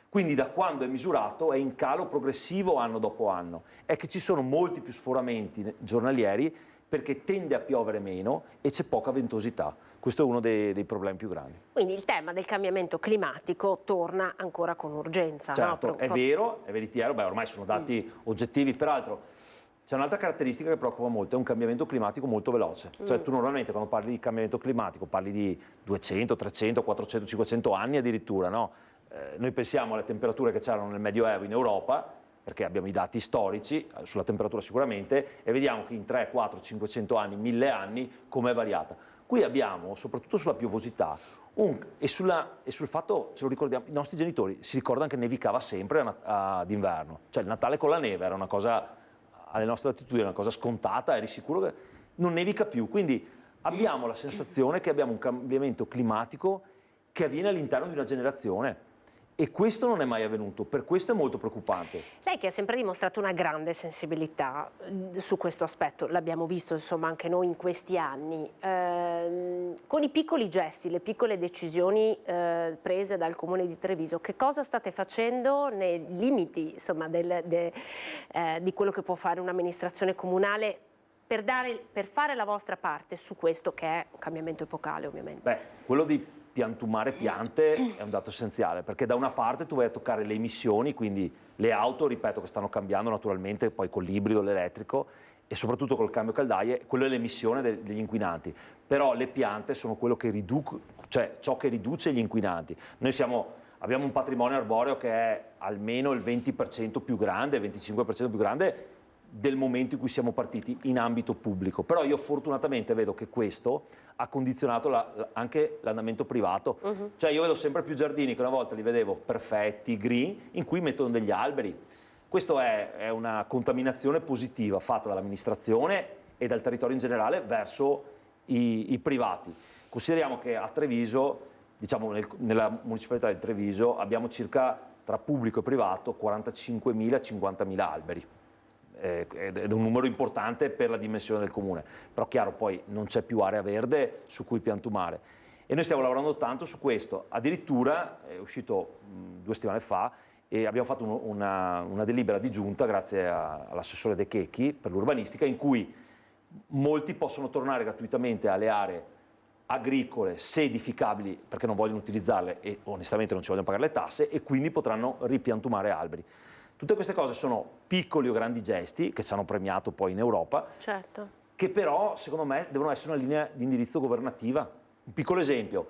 Quindi da quando è misurato è in calo progressivo anno dopo anno. È che ci sono molti più sforamenti giornalieri perché tende a piovere meno e c'è poca ventosità. Questo è uno dei problemi più grandi. Quindi il tema del cambiamento climatico torna ancora con urgenza. Certo, no? è vero, è veritiero, ormai sono dati oggettivi, peraltro c'è un'altra caratteristica che preoccupa molto, è un cambiamento climatico molto veloce. Cioè tu normalmente quando parli di cambiamento climatico parli di 200, 300, 400, 500 anni addirittura, no? Noi pensiamo alle temperature che c'erano nel Medioevo in Europa, perché abbiamo i dati storici sulla temperatura sicuramente, e vediamo che in 3, 4, 500 anni, 1000 anni, come è variata. Qui abbiamo, soprattutto sulla piovosità, e sul fatto, ce lo ricordiamo, i nostri genitori si ricordano che nevicava sempre d'inverno. Cioè il Natale con la neve era una cosa, alle nostre latitudini, una cosa scontata, eri sicuro che non nevica più. Quindi abbiamo la sensazione che abbiamo un cambiamento climatico che avviene all'interno di una generazione. E questo non è mai avvenuto, per questo è molto preoccupante. Lei che ha sempre dimostrato una grande sensibilità su questo aspetto, l'abbiamo visto insomma anche noi in questi anni, con i piccoli gesti, le piccole decisioni prese dal Comune di Treviso, che cosa state facendo nei limiti insomma, di quello che può fare un'amministrazione comunale per fare la vostra parte su questo che è un cambiamento epocale ovviamente? Beh, quello di piantumare piante è un dato essenziale, perché da una parte tu vai a toccare le emissioni, quindi le auto, ripeto, che stanno cambiando naturalmente, poi con l'ibrido, l'elettrico e soprattutto col cambio caldaie, quello è l'emissione degli inquinanti, però le piante sono quello che ciò che riduce gli inquinanti. Noi abbiamo un patrimonio arboreo che è almeno il 20% più grande, il 25% più grande del momento in cui siamo partiti in ambito pubblico, però io fortunatamente vedo che questo ha condizionato anche l'andamento privato. Cioè io vedo sempre più giardini che una volta li vedevo perfetti, green, in cui mettono degli alberi. Questo è una contaminazione positiva fatta dall'amministrazione e dal territorio in generale verso i privati. Consideriamo che a Treviso, diciamo nella municipalità di Treviso, abbiamo circa tra pubblico e privato 45.000-50.000 alberi. Ed è un numero importante per la dimensione del comune, però chiaro poi non c'è più area verde su cui piantumare e noi stiamo lavorando tanto su questo. Addirittura è uscito 2 settimane fa e abbiamo fatto una delibera di giunta grazie all'assessore De Checchi per l'urbanistica, in cui molti possono tornare gratuitamente alle aree agricole se edificabili perché non vogliono utilizzarle e onestamente non ci vogliono pagare le tasse, e quindi potranno ripiantumare alberi. Tutte queste cose sono piccoli o grandi gesti che ci hanno premiato poi in Europa, certo, che però secondo me devono essere una linea di indirizzo governativa. Un piccolo esempio,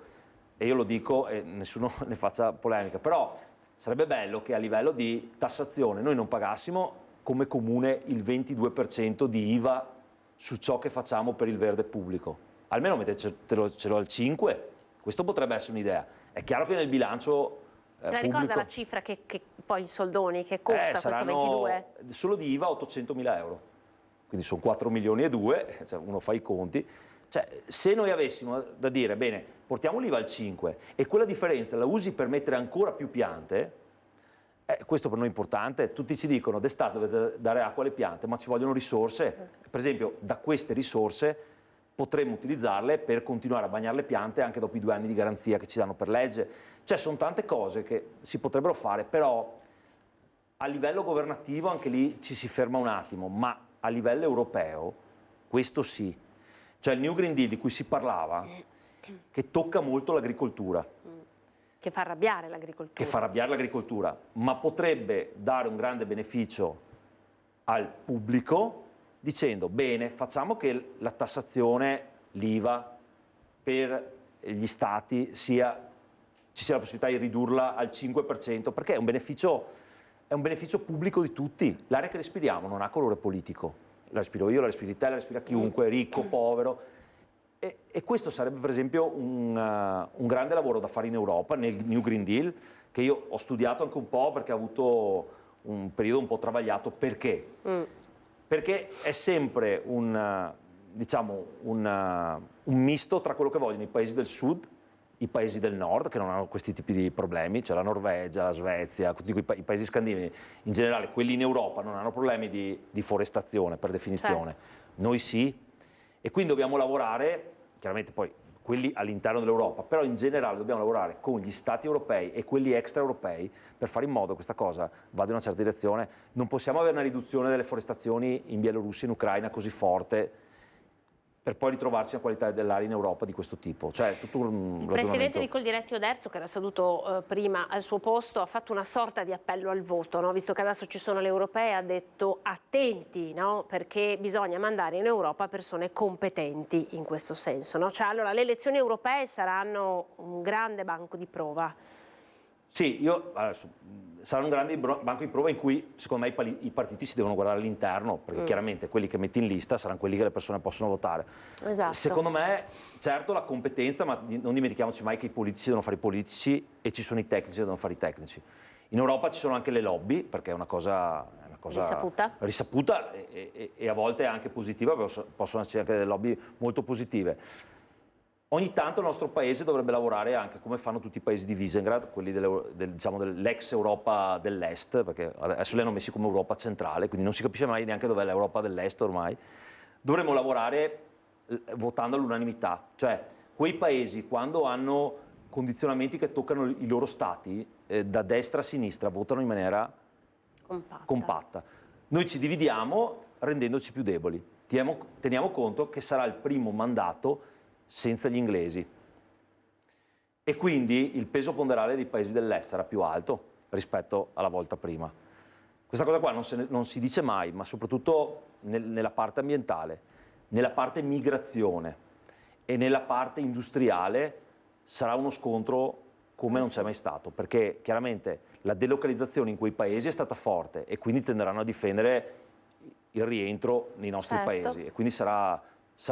e io lo dico e nessuno ne faccia polemica, però sarebbe bello che a livello di tassazione noi non pagassimo come comune il 22% di IVA su ciò che facciamo per il verde pubblico. Almeno mettetelo al 5%, questo potrebbe essere un'idea. È chiaro che nel bilancio se la ricorda la cifra che poi i soldoni che costa questo 22? Solo di IVA 800.000 euro, quindi sono 4 milioni e 2, cioè uno fa i conti. Cioè, se noi avessimo da dire, bene, portiamo l'IVA al 5 e quella differenza la usi per mettere ancora più piante, questo per noi è importante. Tutti ci dicono d'estate dovete dare acqua alle piante, ma ci vogliono risorse. Per esempio, da queste risorse potremmo utilizzarle per continuare a bagnare le piante anche dopo i 2 anni di garanzia che ci danno per legge. Cioè sono tante cose che si potrebbero fare, però a livello governativo anche lì ci si ferma un attimo, ma a livello europeo questo sì. Cioè il New Green Deal di cui si parlava, che tocca molto l'agricoltura. Che fa arrabbiare l'agricoltura. Che fa arrabbiare l'agricoltura, ma potrebbe dare un grande beneficio al pubblico dicendo, bene, facciamo che la tassazione, l'IVA per gli stati sia ci sia la possibilità di ridurla al 5%, perché è un beneficio pubblico di tutti. L'aria che respiriamo non ha colore politico, la respiro io, la respiri te, la respira chiunque, ricco, povero. E questo sarebbe per esempio un grande lavoro da fare in Europa, nel New Green Deal, che io ho studiato anche un po' perché ho avuto un periodo un po' travagliato. Perché? Perché è sempre un misto tra quello che vogliono i paesi del sud, i paesi del nord, che non hanno questi tipi di problemi, cioè la Norvegia, la Svezia, tutti i paesi scandinavi, in generale quelli in Europa non hanno problemi di forestazione per definizione, noi sì, e quindi dobbiamo lavorare, chiaramente poi quelli all'interno dell'Europa, però in generale dobbiamo lavorare con gli stati europei e quelli extraeuropei per fare in modo che questa cosa vada in una certa direzione. Non possiamo avere una riduzione delle forestazioni in Bielorussia e in Ucraina così forte per poi ritrovarci una qualità dell'aria in Europa di questo tipo. Cioè, tutto un Il presidente di Coldiretti Oderzo, che era seduto prima al suo posto, ha fatto una sorta di appello al voto, no? Visto che adesso ci sono le europee, ha detto attenti, no? Perché bisogna mandare in Europa persone competenti in questo senso, no? Cioè, allora, le elezioni europee saranno un grande banco di prova. Sì, sarà un grande banco di prova in cui secondo me i partiti si devono guardare all'interno, perché chiaramente quelli che metti in lista saranno quelli che le persone possono votare. Esatto. Secondo me, certo, la competenza, ma non dimentichiamoci mai che i politici devono fare i politici e ci sono i tecnici che devono fare i tecnici. In Europa ci sono anche le lobby, perché è una cosa risaputa e a volte anche positiva, possono essere anche delle lobby molto positive. Ogni tanto il nostro paese dovrebbe lavorare anche come fanno tutti i paesi di Visegrad, quelli dell'ex Europa dell'Est, perché adesso li hanno messi come Europa centrale, quindi non si capisce mai neanche dov'è l'Europa dell'Est ormai. Dovremmo lavorare votando all'unanimità, cioè quei paesi quando hanno condizionamenti che toccano i loro stati, da destra a sinistra, votano in maniera compatta. Noi ci dividiamo rendendoci più deboli. Teniamo conto che sarà il primo mandato senza gli inglesi e quindi il peso ponderale dei paesi dell'est sarà più alto rispetto alla volta prima. Questa cosa qua non si dice mai, ma soprattutto nella parte ambientale, nella parte migrazione e nella parte industriale sarà uno scontro come non c'è mai stato, perché chiaramente la delocalizzazione in quei paesi è stata forte e quindi tenderanno a difendere il rientro nei nostri paesi e quindi sarà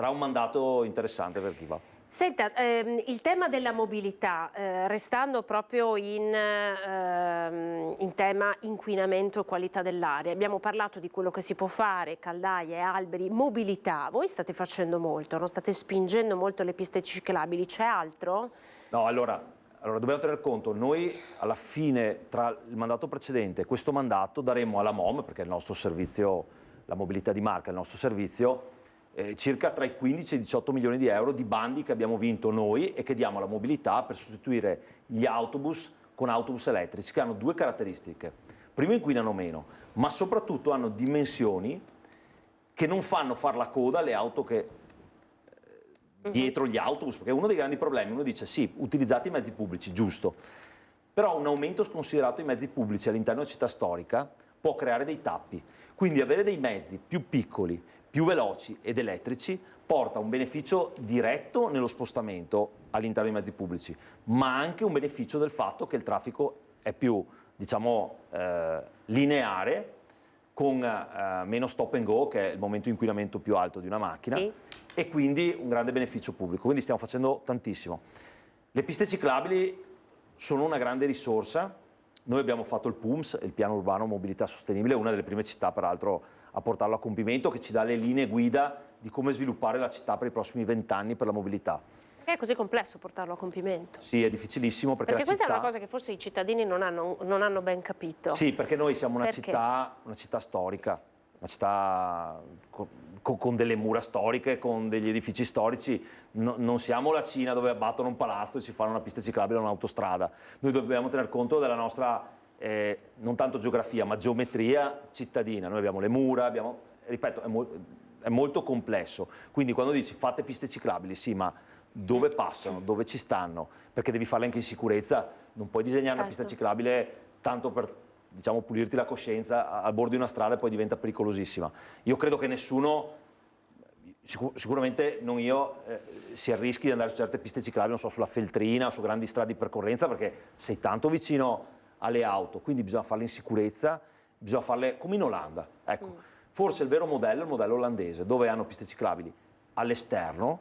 un mandato interessante per chi va. Senta, il tema della mobilità, restando proprio in tema inquinamento e qualità dell'aria, abbiamo parlato di quello che si può fare, caldaie, alberi, mobilità. Voi state facendo molto, no? State spingendo molto le piste ciclabili, c'è altro? No, allora dobbiamo tener conto, noi alla fine tra il mandato precedente e questo mandato daremo alla MOM, perché è il nostro servizio, la mobilità di marca è il nostro servizio, circa tra i 15 e i 18 milioni di euro di bandi che abbiamo vinto noi e che diamo alla mobilità per sostituire gli autobus con autobus elettrici che hanno due caratteristiche. Primo, inquinano meno, ma soprattutto hanno dimensioni che non fanno far la coda alle auto che dietro gli autobus, perché uno dei grandi problemi, uno dice sì, utilizzate i mezzi pubblici, giusto, però un aumento sconsiderato dei mezzi pubblici all'interno della città storica può creare dei tappi, quindi avere dei mezzi più piccoli, più veloci ed elettrici porta un beneficio diretto nello spostamento all'interno dei mezzi pubblici, ma anche un beneficio del fatto che il traffico è più, diciamo, lineare, con meno stop and go, che è il momento di inquinamento più alto di una macchina, e quindi un grande beneficio pubblico. Quindi stiamo facendo tantissimo. Le piste ciclabili sono una grande risorsa. Noi abbiamo fatto il PUMS, il Piano Urbano Mobilità Sostenibile, una delle prime città peraltro a portarlo a compimento, che ci dà le linee guida di come sviluppare la città per i prossimi 20 anni per la mobilità. Perché è così complesso portarlo a compimento? Sì, è difficilissimo perché questa è una cosa che forse i cittadini non hanno ben capito. Sì, perché noi siamo una città storica, una città con delle mura storiche, con degli edifici storici. Non siamo la Cina dove abbattono un palazzo e ci fanno una pista ciclabile o un'autostrada. Noi dobbiamo tener conto della nostra non tanto geografia, ma geometria cittadina. Noi abbiamo le mura, ripeto, è molto complesso. Quindi quando dici fate piste ciclabili, sì, ma dove passano, dove ci stanno? Perché devi farle anche in sicurezza, non puoi disegnare una pista ciclabile tanto per, diciamo, pulirti la coscienza al bordo di una strada e poi diventa pericolosissima. Io credo che nessuno, Sicuramente non io, si rischi di andare su certe piste ciclabili, non so, sulla Feltrina, su grandi strade di percorrenza, perché sei tanto vicino alle auto, quindi bisogna farle in sicurezza, bisogna farle come in Olanda. Ecco, forse il vero modello è il modello olandese, dove hanno piste ciclabili all'esterno,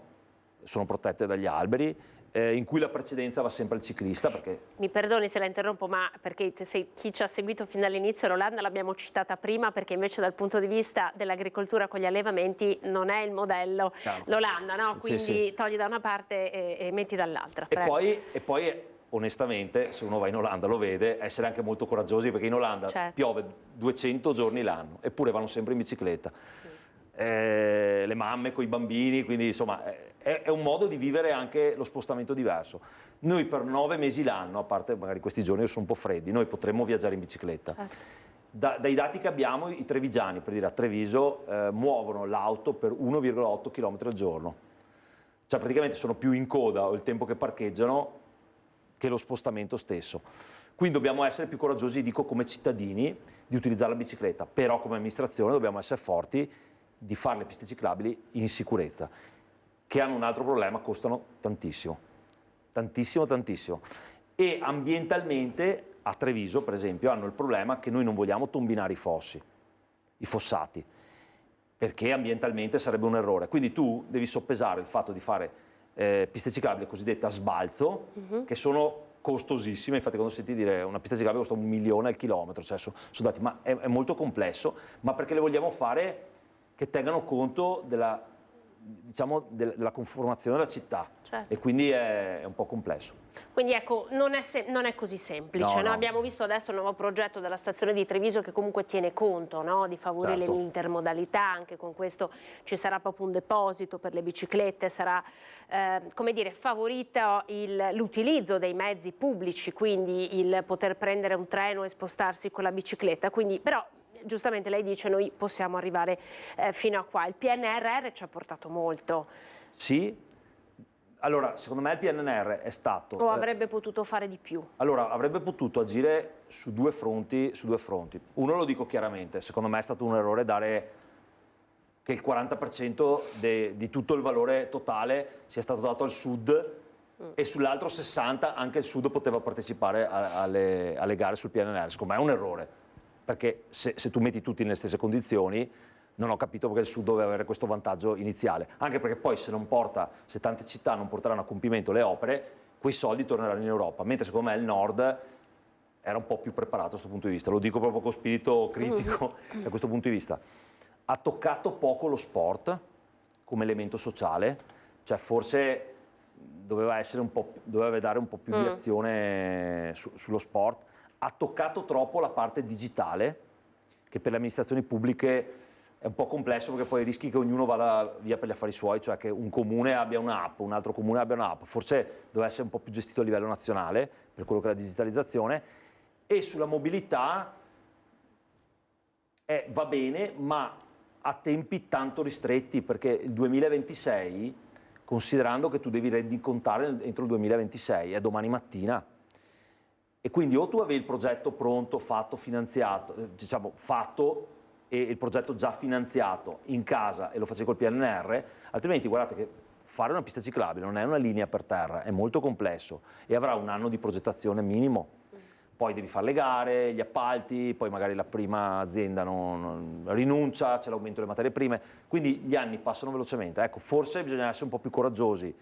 sono protette dagli alberi, in cui la precedenza va sempre al ciclista. Perché... Mi perdoni se la interrompo, ma perché chi ci ha seguito fin dall'inizio, l'Olanda l'abbiamo citata prima, perché invece dal punto di vista dell'agricoltura con gli allevamenti non è il modello l'Olanda, no? Quindi sì. Togli da una parte e metti dall'altra. E poi onestamente, se uno va in Olanda lo vede, essere anche molto coraggiosi, perché in Olanda piove 200 giorni l'anno, eppure vanno sempre in bicicletta. Le mamme con i bambini, quindi insomma è un modo di vivere anche lo spostamento diverso. Noi per 9 mesi l'anno, a parte magari questi giorni sono un po' freddi, noi potremmo viaggiare in bicicletta. Dai dati che abbiamo, i trevigiani, per dire a Treviso, muovono l'auto per 1,8 km al giorno. Cioè praticamente sono più in coda o il tempo che parcheggiano che lo spostamento stesso. Quindi dobbiamo essere più coraggiosi, dico come cittadini, di utilizzare la bicicletta, però come amministrazione dobbiamo essere forti di fare le piste ciclabili in sicurezza, che hanno un altro problema, costano tantissimo, tantissimo, tantissimo. E ambientalmente a Treviso, per esempio, hanno il problema che noi non vogliamo tombinare i fossi, i fossati, perché ambientalmente sarebbe un errore. Quindi tu devi soppesare il fatto di fare piste ciclabili cosiddette a sbalzo, che sono costosissime. Infatti quando senti dire una pista ciclabile costa 1 milione al chilometro, cioè sono dati, ma è molto complesso, ma perché le vogliamo fare che tengano conto della conformazione della città, e quindi è un po' complesso. Quindi ecco, non è così semplice. No. Abbiamo visto adesso il nuovo progetto della stazione di Treviso che comunque tiene conto, no, di favorire l'intermodalità, anche con questo ci sarà proprio un deposito per le biciclette, sarà come dire, favorito l'utilizzo dei mezzi pubblici, quindi il poter prendere un treno e spostarsi con la bicicletta, quindi però giustamente lei dice noi possiamo arrivare fino a qua. Il PNRR ci ha portato molto. Sì, allora secondo me il PNRR è stato... O avrebbe potuto fare di più? Allora avrebbe potuto agire su due fronti. Uno lo dico chiaramente, secondo me è stato un errore dare che il 40% di tutto il valore totale sia stato dato al Sud e sull'altro 60% anche il Sud poteva partecipare alle gare sul PNRR. Secondo me è un errore, perché se tu metti tutti nelle stesse condizioni non ho capito perché il Sud doveva avere questo vantaggio iniziale, anche perché poi se tante città non porteranno a compimento le opere, quei soldi torneranno in Europa, mentre secondo me il Nord era un po' più preparato a questo punto di vista, lo dico proprio con spirito critico da questo punto di vista. Ha toccato poco lo sport come elemento sociale, cioè forse doveva dare un po' più di azione sullo sport. Ha toccato troppo la parte digitale, che per le amministrazioni pubbliche è un po' complesso, perché poi rischi che ognuno vada via per gli affari suoi, cioè che un comune abbia un'app, un altro comune abbia un'app. Forse doveva essere un po' più gestito a livello nazionale, per quello che è la digitalizzazione. E sulla mobilità va bene, ma a tempi tanto ristretti, perché il 2026, considerando che tu devi rendicontare entro il 2026, è domani mattina. E quindi o tu avevi il progetto pronto, fatto, finanziato, fatto e il progetto già finanziato in casa e lo facevi col PNR, altrimenti guardate che fare una pista ciclabile non è una linea per terra, è molto complesso e avrà un anno di progettazione minimo. Poi devi fare le gare, gli appalti, poi magari la prima azienda non rinuncia, c'è l'aumento delle materie prime, quindi gli anni passano velocemente. Ecco, forse bisogna essere un po' più coraggiosi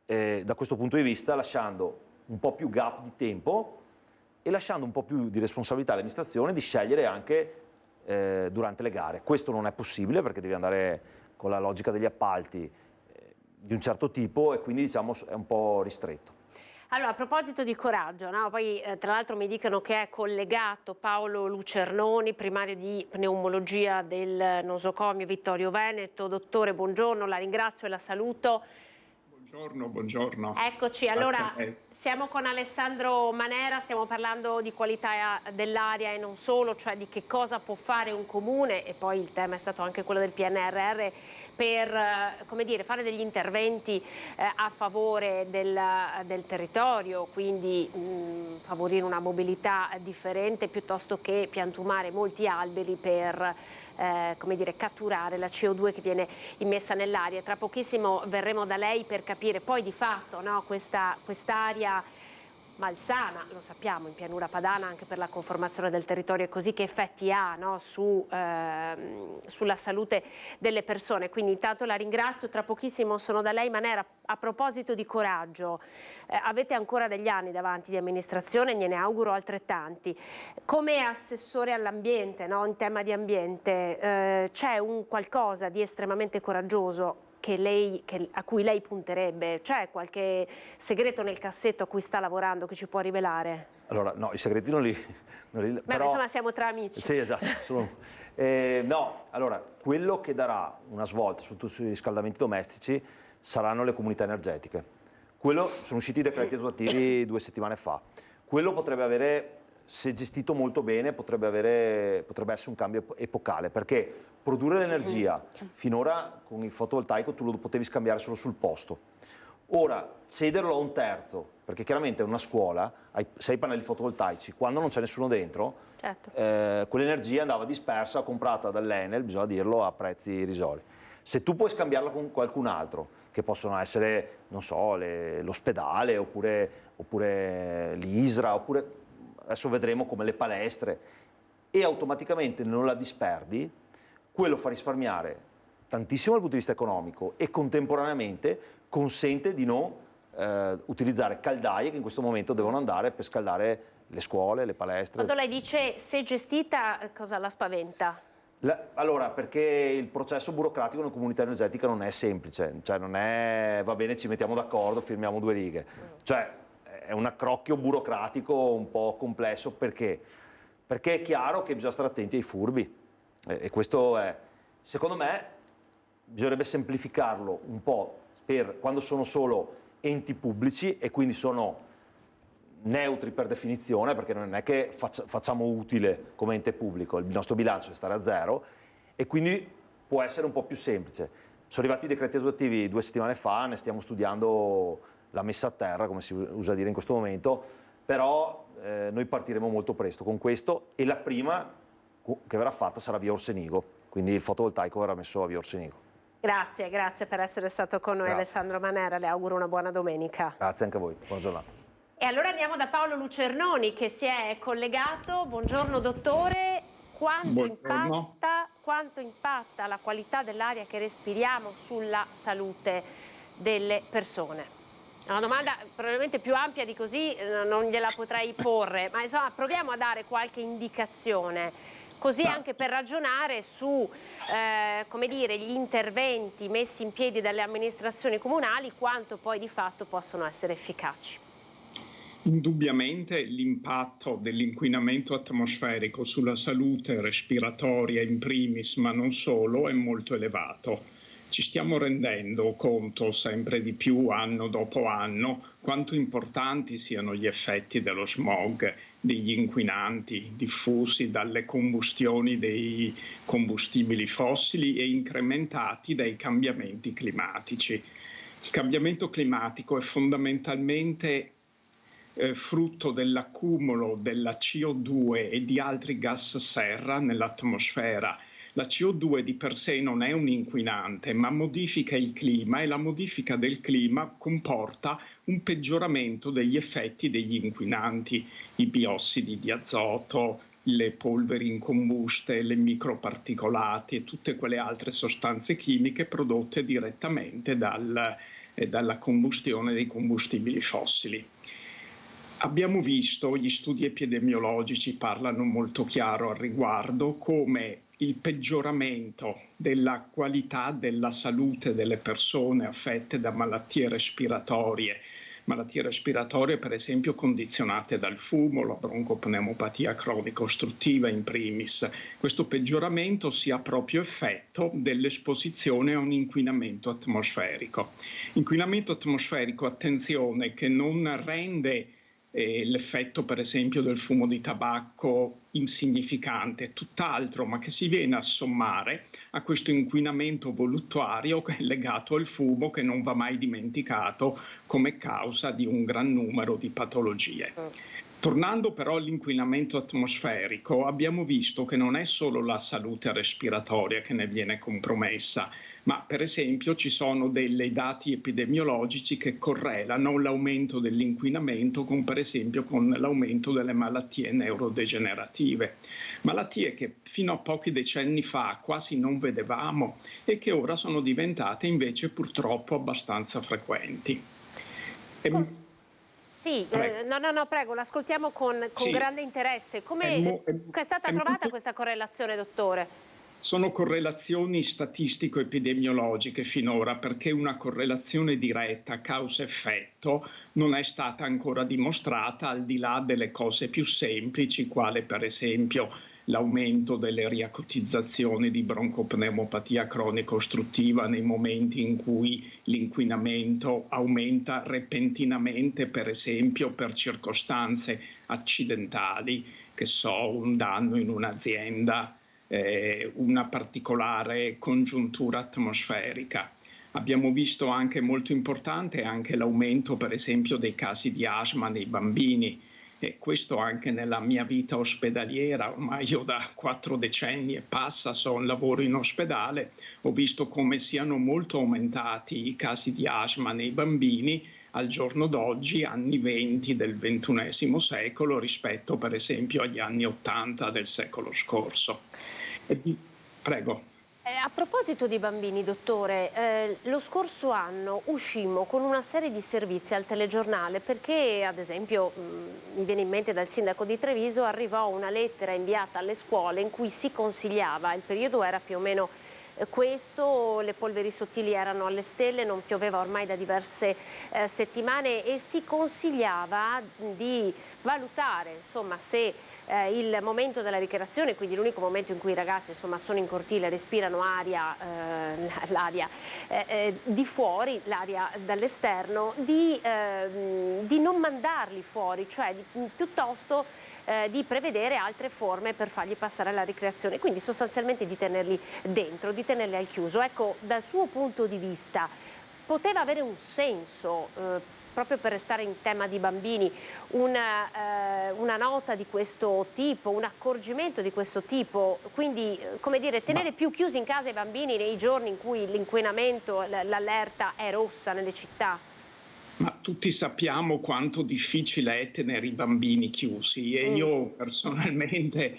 da questo punto di vista, lasciando un po' più gap di tempo e lasciando un po' più di responsabilità all'amministrazione di scegliere anche durante le gare. Questo non è possibile perché devi andare con la logica degli appalti di un certo tipo e quindi diciamo è un po' ristretto. Allora, a proposito di coraggio, no? Poi tra l'altro mi dicono che è collegato Paolo Lucernoni, primario di pneumologia del nosocomio Vittorio Veneto. Dottore, buongiorno, la ringrazio e la saluto. Buongiorno. Eccoci, allora siamo con Alessandro Manera, stiamo parlando di qualità dell'aria e non solo, cioè di che cosa può fare un comune, e poi il tema è stato anche quello del PNRR, per come dire, fare degli interventi a favore del territorio, quindi favorire una mobilità differente piuttosto che piantumare molti alberi per come dire, catturare la CO2 che viene immessa nell'aria. Tra pochissimo verremo da lei per capire poi di fatto, no, quest'aria malsana, lo sappiamo, in pianura padana anche per la conformazione del territorio, così che effetti ha, no, sulla salute delle persone. Quindi intanto la ringrazio, tra pochissimo sono da lei. Manera, a proposito di coraggio, avete ancora degli anni davanti di amministrazione, gliene auguro altrettanti. Come assessore all'ambiente, no, in tema di ambiente, c'è un qualcosa di estremamente coraggioso a cui lei punterebbe? C'è qualche segreto nel cassetto a cui sta lavorando che ci può rivelare? Allora, no, i segreti non li Però insomma siamo tra amici. Sì, esatto. No, allora, quello che darà una svolta, soprattutto sui riscaldamenti domestici, saranno le comunità energetiche. Quello, sono usciti i decreti attuativi 2 settimane fa. Quello potrebbe avere, se gestito molto bene, potrebbe essere un cambio epocale, perché produrre l'energia finora con il fotovoltaico tu lo potevi scambiare solo sul posto. Ora cederlo a un terzo, perché chiaramente una scuola, se hai pannelli fotovoltaici, quando non c'è nessuno dentro, certo, quell'energia andava dispersa, comprata dall'Enel, bisogna dirlo, a prezzi irrisori. Se tu puoi scambiarla con qualcun altro, che possono essere, non so, l'ospedale, oppure l'ISRA, oppure adesso vedremo come le palestre, e automaticamente non la disperdi, quello fa risparmiare tantissimo dal punto di vista economico e contemporaneamente consente di non utilizzare caldaie che in questo momento devono andare per scaldare le scuole, le palestre. Quando lei dice se gestita, cosa la spaventa? Allora, perché il processo burocratico in una comunità energetica non è semplice, cioè non è va bene, ci mettiamo d'accordo, firmiamo 2 righe. Cioè è un accrocchio burocratico un po' complesso, perché è chiaro che bisogna stare attenti ai furbi. E questo è, secondo me, bisognerebbe semplificarlo un po' per quando sono solo enti pubblici e quindi sono neutri per definizione, perché non è che facciamo utile come ente pubblico, il nostro bilancio deve stare a 0 e quindi può essere un po' più semplice. Sono arrivati i decreti attuativi 2 settimane fa, ne stiamo studiando la messa a terra, come si usa dire in questo momento, però noi partiremo molto presto con questo, e la prima che verrà fatta sarà via Orsenigo, quindi il fotovoltaico verrà messo a via Orsenigo. Grazie per essere stato con noi. Grazie. Alessandro Manera, le auguro una buona domenica. Grazie anche a voi, buona giornata. E allora andiamo da Paolo Lucernoni che si è collegato. Buongiorno dottore, quanto impatta la qualità dell'aria che respiriamo sulla salute delle persone? Una domanda probabilmente più ampia di così non gliela potrei porre, ma insomma proviamo a dare qualche indicazione, così anche per ragionare su come dire, gli interventi messi in piedi dalle amministrazioni comunali, quanto poi di fatto possono essere efficaci. Indubbiamente l'impatto dell'inquinamento atmosferico sulla salute respiratoria in primis, ma non solo, è molto elevato. Ci stiamo rendendo conto sempre di più, anno dopo anno, quanto importanti siano gli effetti dello smog, degli inquinanti diffusi dalle combustioni dei combustibili fossili e incrementati dai cambiamenti climatici. Il cambiamento climatico è fondamentalmente frutto dell'accumulo della CO2 e di altri gas serra nell'atmosfera. La CO2 di per sé non è un inquinante, ma modifica il clima, e la modifica del clima comporta un peggioramento degli effetti degli inquinanti, i biossidi di azoto, le polveri incombuste, le microparticolati e tutte quelle altre sostanze chimiche prodotte direttamente dalla combustione dei combustibili fossili. Abbiamo visto, gli studi epidemiologici parlano molto chiaro al riguardo, come il peggioramento della qualità della salute delle persone affette da malattie respiratorie per esempio condizionate dal fumo, la broncopneumopatia cronica ostruttiva in primis. Questo peggioramento si ha proprio effetto dell'esposizione a un inquinamento atmosferico. Inquinamento atmosferico, attenzione, che non rende l'effetto per esempio del fumo di tabacco insignificante, tutt'altro, ma che si viene a sommare a questo inquinamento voluttuario che è legato al fumo, che non va mai dimenticato come causa di un gran numero di patologie. Tornando però all'inquinamento atmosferico, abbiamo visto che non è solo la salute respiratoria che ne viene compromessa, ma per esempio ci sono dei dati epidemiologici che correlano l'aumento dell'inquinamento con, per esempio, con l'aumento delle malattie neurodegenerative. Malattie che fino a pochi decenni fa quasi non vedevamo e che ora sono diventate invece purtroppo abbastanza frequenti. Sì, prego, l'ascoltiamo con Sì. grande interesse. Come è stata trovata questa correlazione, dottore? Sono correlazioni statistico-epidemiologiche finora, perché una correlazione diretta causa-effetto non è stata ancora dimostrata, al di là delle cose più semplici, quale per esempio l'aumento delle riacutizzazioni di broncopneumopatia cronico ostruttiva nei momenti in cui l'inquinamento aumenta repentinamente, per esempio per circostanze accidentali, che so, un danno in un'azienda, una particolare congiuntura atmosferica. Abbiamo visto anche molto importante anche l'aumento, per esempio, dei casi di asma nei bambini. E questo anche nella mia vita ospedaliera, ormai io da 4 decenni e passa lavoro in ospedale, ho visto come siano molto aumentati i casi di asma nei bambini al giorno d'oggi, anni 20 del XXI secolo, rispetto per esempio agli anni 80 del secolo scorso. Prego. A proposito di bambini, dottore, lo scorso anno uscimmo con una serie di servizi al telegiornale perché, ad esempio, mi viene in mente dal sindaco di Treviso, arrivò una lettera inviata alle scuole in cui si consigliava, il periodo era più o meno questo, le polveri sottili erano alle stelle, non pioveva ormai da diverse settimane e si consigliava di valutare, insomma, se il momento della ricreazione, quindi l'unico momento in cui i ragazzi, insomma, sono in cortile, respirano l'aria di fuori, l'aria dall'esterno, di non mandarli fuori, cioè piuttosto di prevedere altre forme per fargli passare alla ricreazione, quindi sostanzialmente di tenerli dentro, di tenerli al chiuso. Ecco, dal suo punto di vista poteva avere un senso, proprio per restare in tema di bambini, una nota di questo tipo, un accorgimento di questo tipo, quindi come dire, tenere più chiusi in casa i bambini nei giorni in cui l'inquinamento, l'allerta è rossa nelle città? Ma tutti sappiamo quanto difficile è tenere i bambini chiusi e io personalmente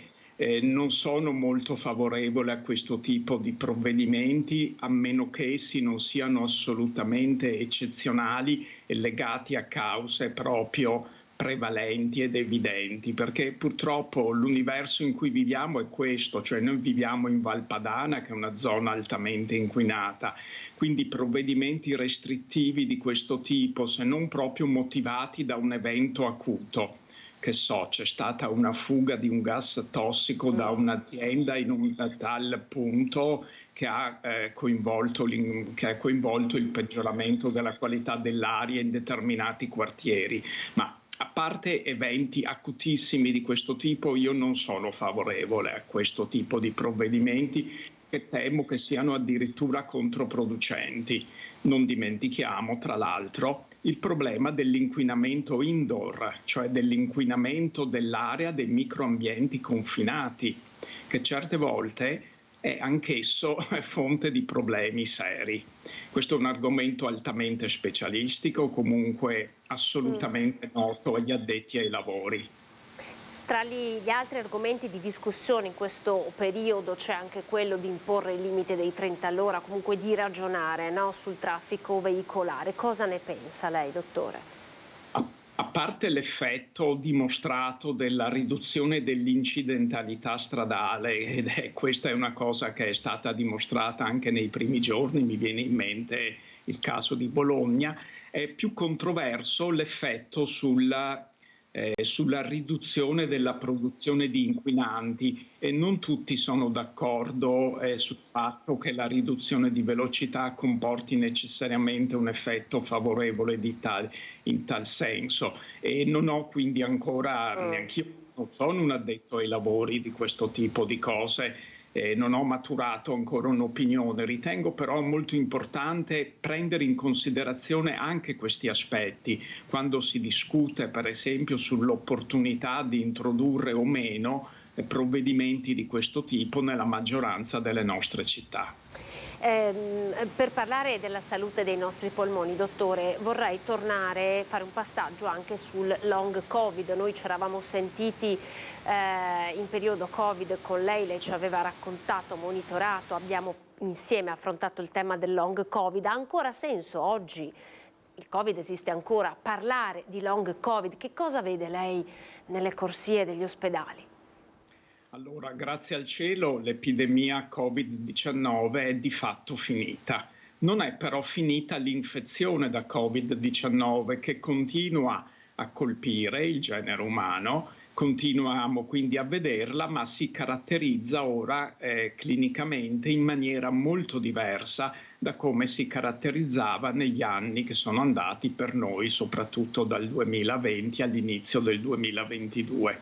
non sono molto favorevole a questo tipo di provvedimenti, a meno che essi non siano assolutamente eccezionali e legati a cause proprio prevalenti ed evidenti, perché purtroppo l'universo in cui viviamo è questo, cioè noi viviamo in Val Padana, che è una zona altamente inquinata, quindi provvedimenti restrittivi di questo tipo, se non proprio motivati da un evento acuto, che so, c'è stata una fuga di un gas tossico da un'azienda in un tal punto che ha coinvolto il peggioramento della qualità dell'aria in determinati quartieri, ma a parte eventi acutissimi di questo tipo, io non sono favorevole a questo tipo di provvedimenti che temo che siano addirittura controproducenti. Non dimentichiamo, tra l'altro, il problema dell'inquinamento indoor, cioè dell'inquinamento dell'area dei microambienti confinati, che certe volte è anch'esso fonte di problemi seri. Questo è un argomento altamente specialistico, comunque assolutamente noto agli addetti ai lavori. Tra gli altri argomenti di discussione in questo periodo c'è anche quello di imporre il limite dei 30 all'ora, comunque di ragionare, no, sul traffico veicolare. Cosa ne pensa lei, dottore? A parte l'effetto dimostrato della riduzione dell'incidentalità stradale, ed questa è una cosa che è stata dimostrata anche nei primi giorni, mi viene in mente il caso di Bologna, è più controverso l'effetto sulla riduzione della produzione di inquinanti e non tutti sono d'accordo sul fatto che la riduzione di velocità comporti necessariamente un effetto favorevole in tal senso e non ho quindi ancora neanche io non sono un addetto ai lavori di questo tipo di cose, non ho maturato ancora un'opinione. Ritengo però molto importante prendere in considerazione anche questi aspetti quando si discute, per esempio, sull'opportunità di introdurre o meno provvedimenti di questo tipo nella maggioranza delle nostre città. Per parlare della salute dei nostri polmoni, dottore, vorrei tornare a fare un passaggio anche sul long Covid. Noi ci eravamo sentiti in periodo Covid con lei ci aveva raccontato, monitorato, abbiamo insieme affrontato il tema del long Covid. Ha ancora senso oggi? Il Covid esiste ancora, parlare di long Covid, che cosa vede lei nelle corsie degli ospedali? Allora, grazie al cielo l'epidemia Covid-19 è di fatto finita. Non è però finita l'infezione da Covid-19 che continua a colpire il genere umano, continuiamo quindi a vederla, ma si caratterizza ora clinicamente in maniera molto diversa da come si caratterizzava negli anni che sono andati per noi, soprattutto dal 2020 all'inizio del 2022.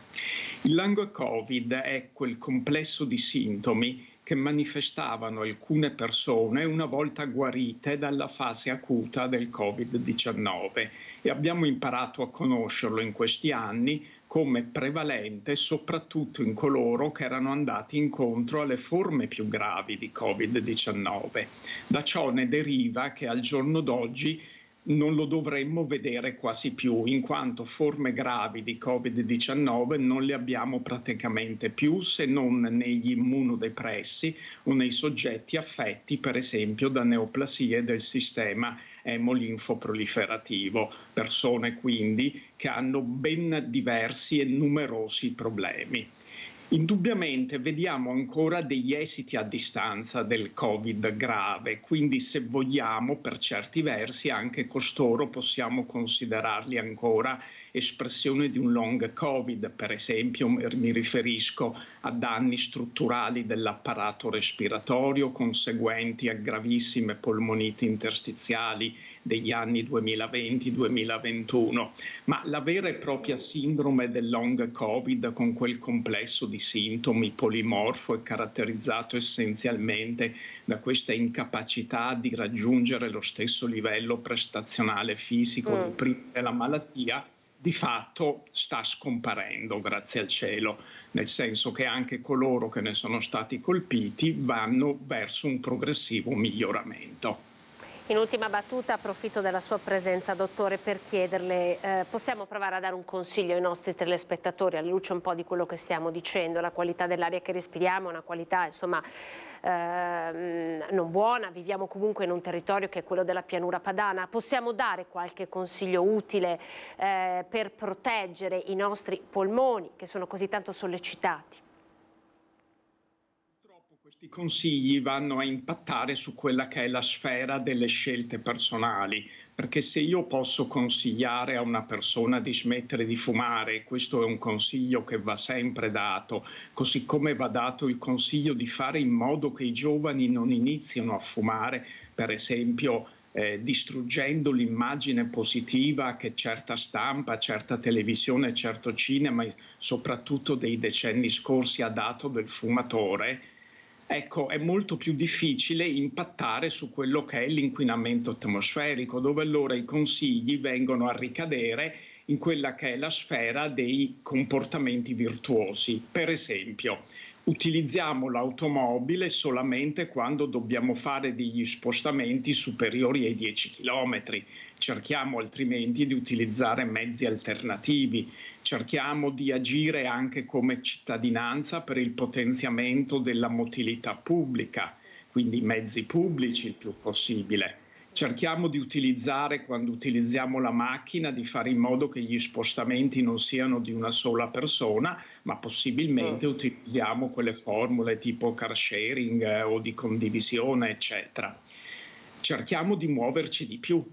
Il long Covid è quel complesso di sintomi che manifestavano alcune persone una volta guarite dalla fase acuta del Covid-19 e abbiamo imparato a conoscerlo in questi anni come prevalente soprattutto in coloro che erano andati incontro alle forme più gravi di Covid-19. Da ciò ne deriva che al giorno d'oggi non lo dovremmo vedere quasi più, in quanto forme gravi di Covid-19 non le abbiamo praticamente più, se non negli immunodepressi o nei soggetti affetti, per esempio, da neoplasie del sistema emolinfoproliferativo, persone quindi che hanno ben diversi e numerosi problemi. Indubbiamente vediamo ancora degli esiti a distanza del Covid grave, quindi se vogliamo per certi versi anche costoro possiamo considerarli ancora espressione di un long Covid. Per esempio mi riferisco a danni strutturali dell'apparato respiratorio conseguenti a gravissime polmoniti interstiziali degli anni 2020-2021, ma la vera e propria sindrome del long Covid con quel complesso di sintomi polimorfo è caratterizzato essenzialmente da questa incapacità di raggiungere lo stesso livello prestazionale fisico di prima della malattia. Di fatto sta scomparendo, grazie al cielo, nel senso che anche coloro che ne sono stati colpiti vanno verso un progressivo miglioramento. In ultima battuta approfitto della sua presenza, dottore, per chiederle, possiamo provare a dare un consiglio ai nostri telespettatori alla luce un po' di quello che stiamo dicendo? La qualità dell'aria che respiriamo è una qualità insomma non buona, viviamo comunque in un territorio che è quello della pianura padana. Possiamo dare qualche consiglio utile per proteggere i nostri polmoni che sono così tanto sollecitati? Questi consigli vanno a impattare su quella che è la sfera delle scelte personali, perché se io posso consigliare a una persona di smettere di fumare, questo è un consiglio che va sempre dato, così come va dato il consiglio di fare in modo che i giovani non iniziano a fumare, per esempio distruggendo l'immagine positiva che certa stampa, certa televisione, certo cinema, soprattutto dei decenni scorsi ha dato del fumatore. Ecco, è molto più difficile impattare su quello che è l'inquinamento atmosferico, dove allora i consigli vengono a ricadere in quella che è la sfera dei comportamenti virtuosi. Per esempio, utilizziamo l'automobile solamente quando dobbiamo fare degli spostamenti superiori ai 10 km. Cerchiamo altrimenti di utilizzare mezzi alternativi. Cerchiamo di agire anche come cittadinanza per il potenziamento della mobilità pubblica, quindi mezzi pubblici il più possibile. Cerchiamo di utilizzare, quando utilizziamo la macchina, di fare in modo che gli spostamenti non siano di una sola persona, ma possibilmente utilizziamo quelle formule tipo car sharing o di condivisione, eccetera. Cerchiamo di muoverci di più.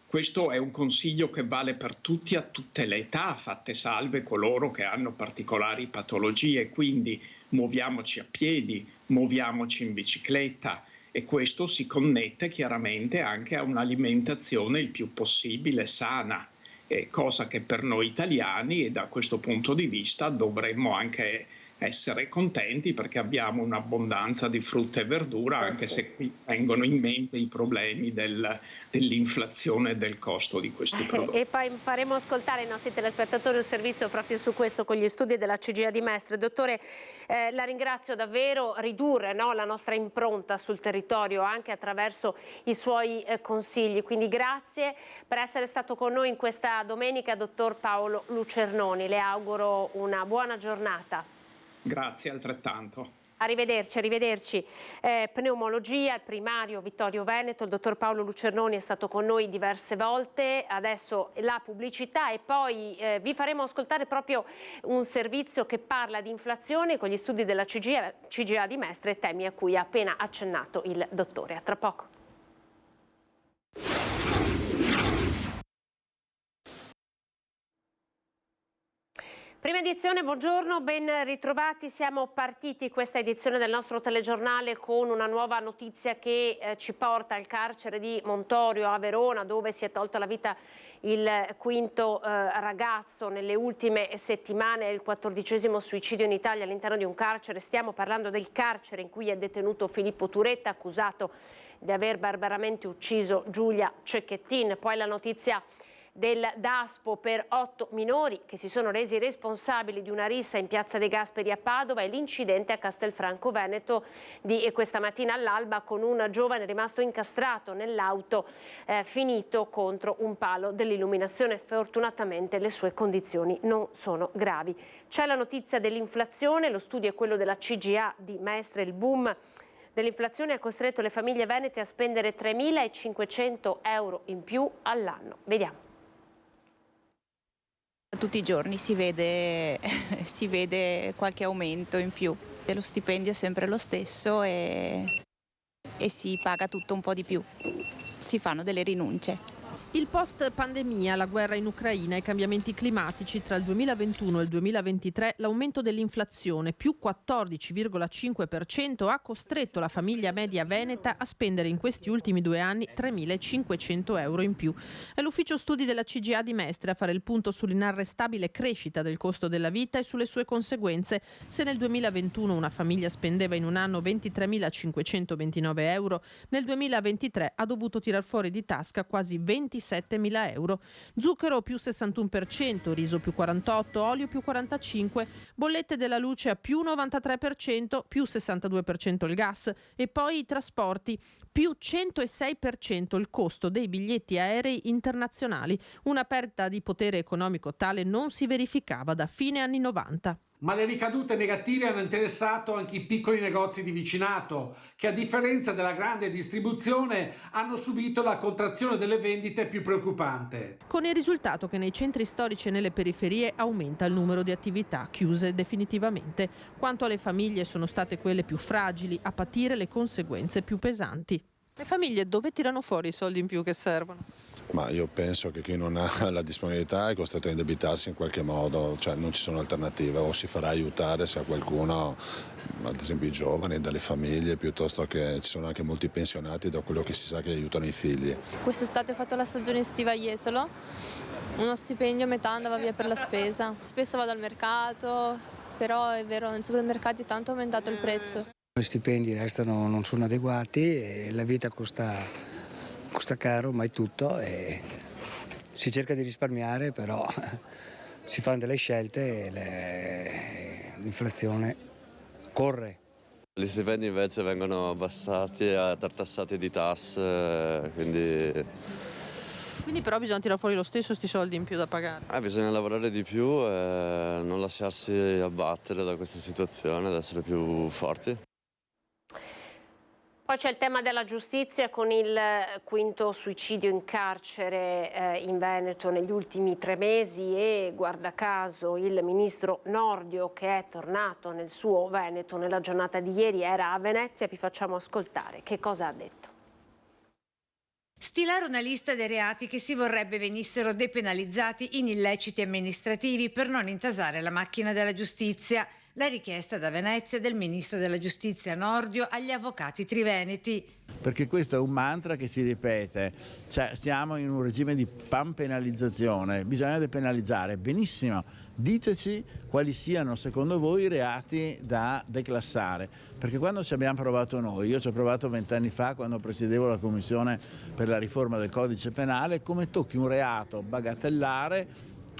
Questo è un consiglio che vale per tutti a tutte le età, fatte salve coloro che hanno particolari patologie, quindi muoviamoci a piedi, muoviamoci in bicicletta. E questo si connette chiaramente anche a un'alimentazione il più possibile sana. cosa che per noi italiani, e da questo punto di vista dovremmo anche essere contenti, perché abbiamo un'abbondanza di frutta e verdura, anche se qui vengono in mente i problemi dell'inflazione e del costo di questi prodotti. E poi faremo ascoltare ai nostri telespettatori un servizio proprio su questo con gli studi della CGIA di Mestre. Dottore, la ringrazio davvero. Ridurre, no, la nostra impronta sul territorio anche attraverso i suoi consigli. Quindi grazie per essere stato con noi in questa domenica, dottor Paolo Lucernoni. Le auguro una buona giornata. Grazie altrettanto. Arrivederci, arrivederci. Pneumologia, il primario Vittorio Veneto, il dottor Paolo Lucernoni è stato con noi diverse volte, adesso la pubblicità e poi vi faremo ascoltare proprio un servizio che parla di inflazione con gli studi della CGIA di Mestre, temi a cui ha appena accennato il dottore. A tra poco. Prima edizione, buongiorno, ben ritrovati. Siamo partiti questa edizione del nostro telegiornale con una nuova notizia che ci porta al carcere di Montorio a Verona, dove si è tolta la vita il quinto ragazzo nelle ultime settimane, il 14° suicidio in Italia all'interno di un carcere. Stiamo parlando del carcere in cui è detenuto Filippo Turetta, accusato di aver barbaramente ucciso Giulia Cecchettin. Poi la notizia del Daspo per 8 minori che si sono resi responsabili di una rissa in Piazza dei Gasperi a Padova e l'incidente a Castelfranco Veneto di questa mattina all'alba con un giovane rimasto incastrato nell'auto finito contro un palo dell'illuminazione. Fortunatamente le sue condizioni non sono gravi. C'è la notizia dell'inflazione, lo studio è quello della CGIA di Mestre, il boom dell'inflazione ha costretto le famiglie venete a spendere 3.500 euro in più all'anno. Vediamo. Tutti i giorni si vede qualche aumento in più. Lo stipendio è sempre lo stesso e si paga tutto un po' di più. Si fanno delle rinunce. Il post-pandemia, la guerra in Ucraina e i cambiamenti climatici tra il 2021 e il 2023, l'aumento dell'inflazione più 14,5% ha costretto la famiglia media veneta a spendere in questi ultimi 2 anni 3.500 euro in più. È l'ufficio studi della CGIA di Mestre a fare il punto sull'inarrestabile crescita del costo della vita e sulle sue conseguenze. Se nel 2021 una famiglia spendeva in un anno 23.529 euro, nel 2023 ha dovuto tirar fuori di tasca quasi 27.000 euro. Zucchero più 61%, riso più 48%, olio più 45%, bollette della luce a più 93%, più 62% il gas e poi i trasporti, più 106% il costo dei biglietti aerei internazionali. Una perdita di potere economico tale non si verificava da fine anni 90. Ma le ricadute negative hanno interessato anche i piccoli negozi di vicinato, che a differenza della grande distribuzione hanno subito la contrazione delle vendite più preoccupante. Con il risultato che nei centri storici e nelle periferie aumenta il numero di attività chiuse definitivamente. Quanto alle famiglie sono state quelle più fragili a patire le conseguenze più pesanti. Le famiglie dove tirano fuori i soldi in più che servono? Ma io penso che chi non ha la disponibilità è costretto a indebitarsi in qualche modo, cioè non ci sono alternative, o si farà aiutare se a qualcuno, ad esempio i giovani, dalle famiglie, piuttosto che ci sono anche molti pensionati da quello che si sa che aiutano i figli. Quest'estate ho fatto la stagione estiva a Jesolo, uno stipendio metà andava via per la spesa, spesso vado al mercato, però è vero, nei supermercati tanto è aumentato il prezzo. Gli stipendi restano, non sono adeguati e la vita costa caro, mai tutto, e si cerca di risparmiare, però si fanno delle scelte e l'inflazione corre. Gli stipendi invece vengono abbassati e tartassati di tasse, quindi però bisogna tirare fuori lo stesso sti soldi in più da pagare. Bisogna lavorare di più e non lasciarsi abbattere da questa situazione, ad essere più forti. Poi c'è il tema della giustizia con il quinto suicidio in carcere in Veneto negli ultimi 3 mesi e guarda caso il ministro Nordio, che è tornato nel suo Veneto nella giornata di ieri, era a Venezia. Vi facciamo ascoltare che cosa ha detto. Stilare una lista dei reati che si vorrebbe venissero depenalizzati in illeciti amministrativi per non intasare la macchina della giustizia. la richiesta da Venezia del ministro della giustizia Nordio agli avvocati triveneti. Perché questo è un mantra che si ripete, cioè siamo in un regime di panpenalizzazione, bisogna depenalizzare, benissimo, diteci quali siano secondo voi i reati da declassare, perché quando ci abbiamo provato noi, io ci ho provato 20 anni fa quando presiedevo la commissione per la riforma del codice penale, come tocchi un reato bagatellare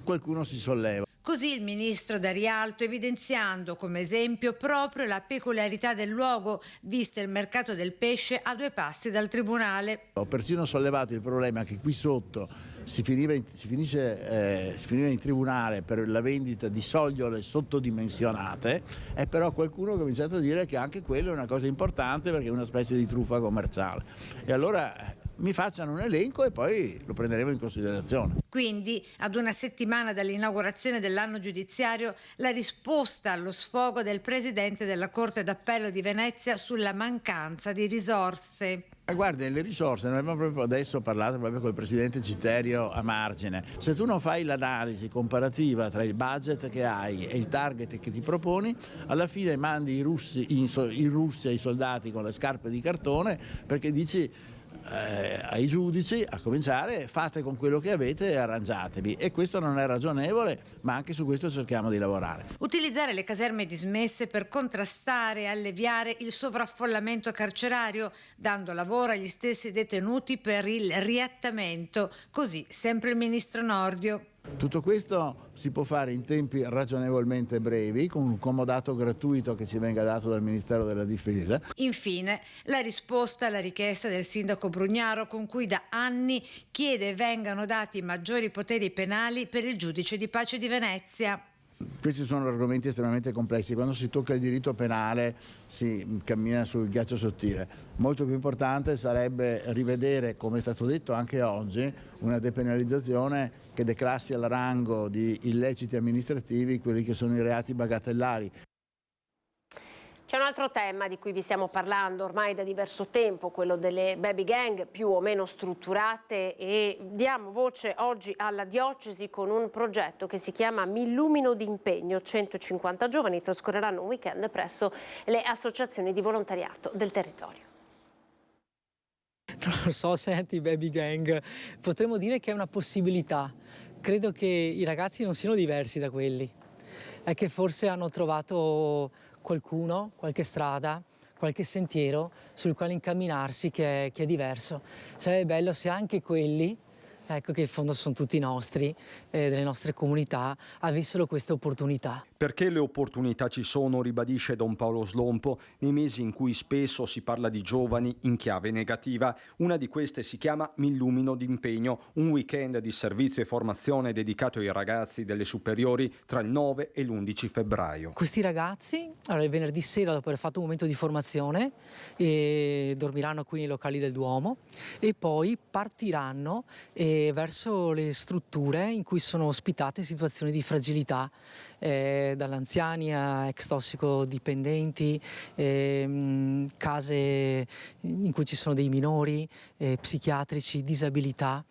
qualcuno si solleva. Così il ministro dà rialto evidenziando come esempio proprio la peculiarità del luogo, visto il mercato del pesce a 2 passi dal tribunale. Ho persino sollevato il problema che qui sotto si finiva in tribunale per la vendita di sogliole sottodimensionate e però qualcuno ha cominciato a dire che anche quello è una cosa importante perché è una specie di truffa commerciale. E allora mi facciano un elenco e poi lo prenderemo in considerazione. Quindi, ad una settimana dall'inaugurazione dell'anno giudiziario, la risposta allo sfogo del presidente della Corte d'Appello di Venezia sulla mancanza di risorse. Guardi, le risorse, noi abbiamo proprio adesso parlato proprio col presidente Citerio a margine. Se tu non fai l'analisi comparativa tra il budget che hai e il target che ti proponi, alla fine mandi in Russia i soldati con le scarpe di cartone perché dici ai giudici, a cominciare, fate con quello che avete e arrangiatevi, e questo non è ragionevole, ma anche su questo cerchiamo di lavorare. Utilizzare le caserme dismesse per contrastare e alleviare il sovraffollamento carcerario, dando lavoro agli stessi detenuti per il riattamento, così sempre il ministro Nordio. Tutto questo si può fare in tempi ragionevolmente brevi, con un comodato gratuito che ci venga dato dal Ministero della Difesa. Infine, la risposta alla richiesta del sindaco Brugnaro, con cui da anni chiede vengano dati maggiori poteri penali per il giudice di pace di Venezia. Questi sono argomenti estremamente complessi, quando si tocca il diritto penale si cammina sul ghiaccio sottile. Molto più importante sarebbe rivedere, come è stato detto anche oggi, una depenalizzazione che declassi al rango di illeciti amministrativi quelli che sono i reati bagatellari. C'è un altro tema di cui vi stiamo parlando ormai da diverso tempo, quello delle baby gang più o meno strutturate, e diamo voce oggi alla diocesi con un progetto che si chiama Mi illumino d'impegno. 150 giovani trascorreranno un weekend presso le associazioni di volontariato del territorio. Non lo so, senti, baby gang, potremmo dire che è una possibilità. Credo che i ragazzi non siano diversi da quelli, è che forse hanno trovato qualcuno, qualche strada, qualche sentiero sul quale incamminarsi che è diverso. Sarebbe bello se anche quelli, ecco, che in fondo sono tutti nostri, delle nostre comunità, avessero queste opportunità. Perché le opportunità ci sono, ribadisce Don Paolo Slompo, nei mesi in cui spesso si parla di giovani in chiave negativa. Una di queste si chiama Mi illumino d'impegno, un weekend di servizio e formazione dedicato ai ragazzi delle superiori tra il 9 e l'11 febbraio. Questi ragazzi, allora, il venerdì sera, dopo aver fatto un momento di formazione, dormiranno qui nei locali del Duomo e poi partiranno verso le strutture in cui sono ospitate situazioni di fragilità, dall'anziani a ex tossicodipendenti, case in cui ci sono dei minori, psichiatrici, disabilità.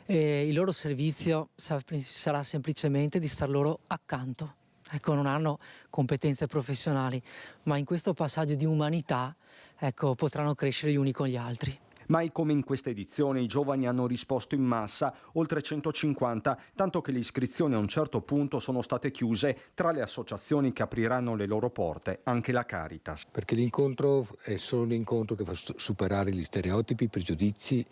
Il loro servizio sarà semplicemente di star loro accanto. Ecco, non hanno competenze professionali, ma in questo passaggio di umanità, ecco, potranno crescere gli uni con gli altri. Mai come in questa edizione i giovani hanno risposto in massa, oltre 150, tanto che le iscrizioni a un certo punto sono state chiuse. Tra le associazioni che apriranno le loro porte anche la Caritas. Perché l'incontro è solo l'incontro che fa superare gli stereotipi, i pregiudizi,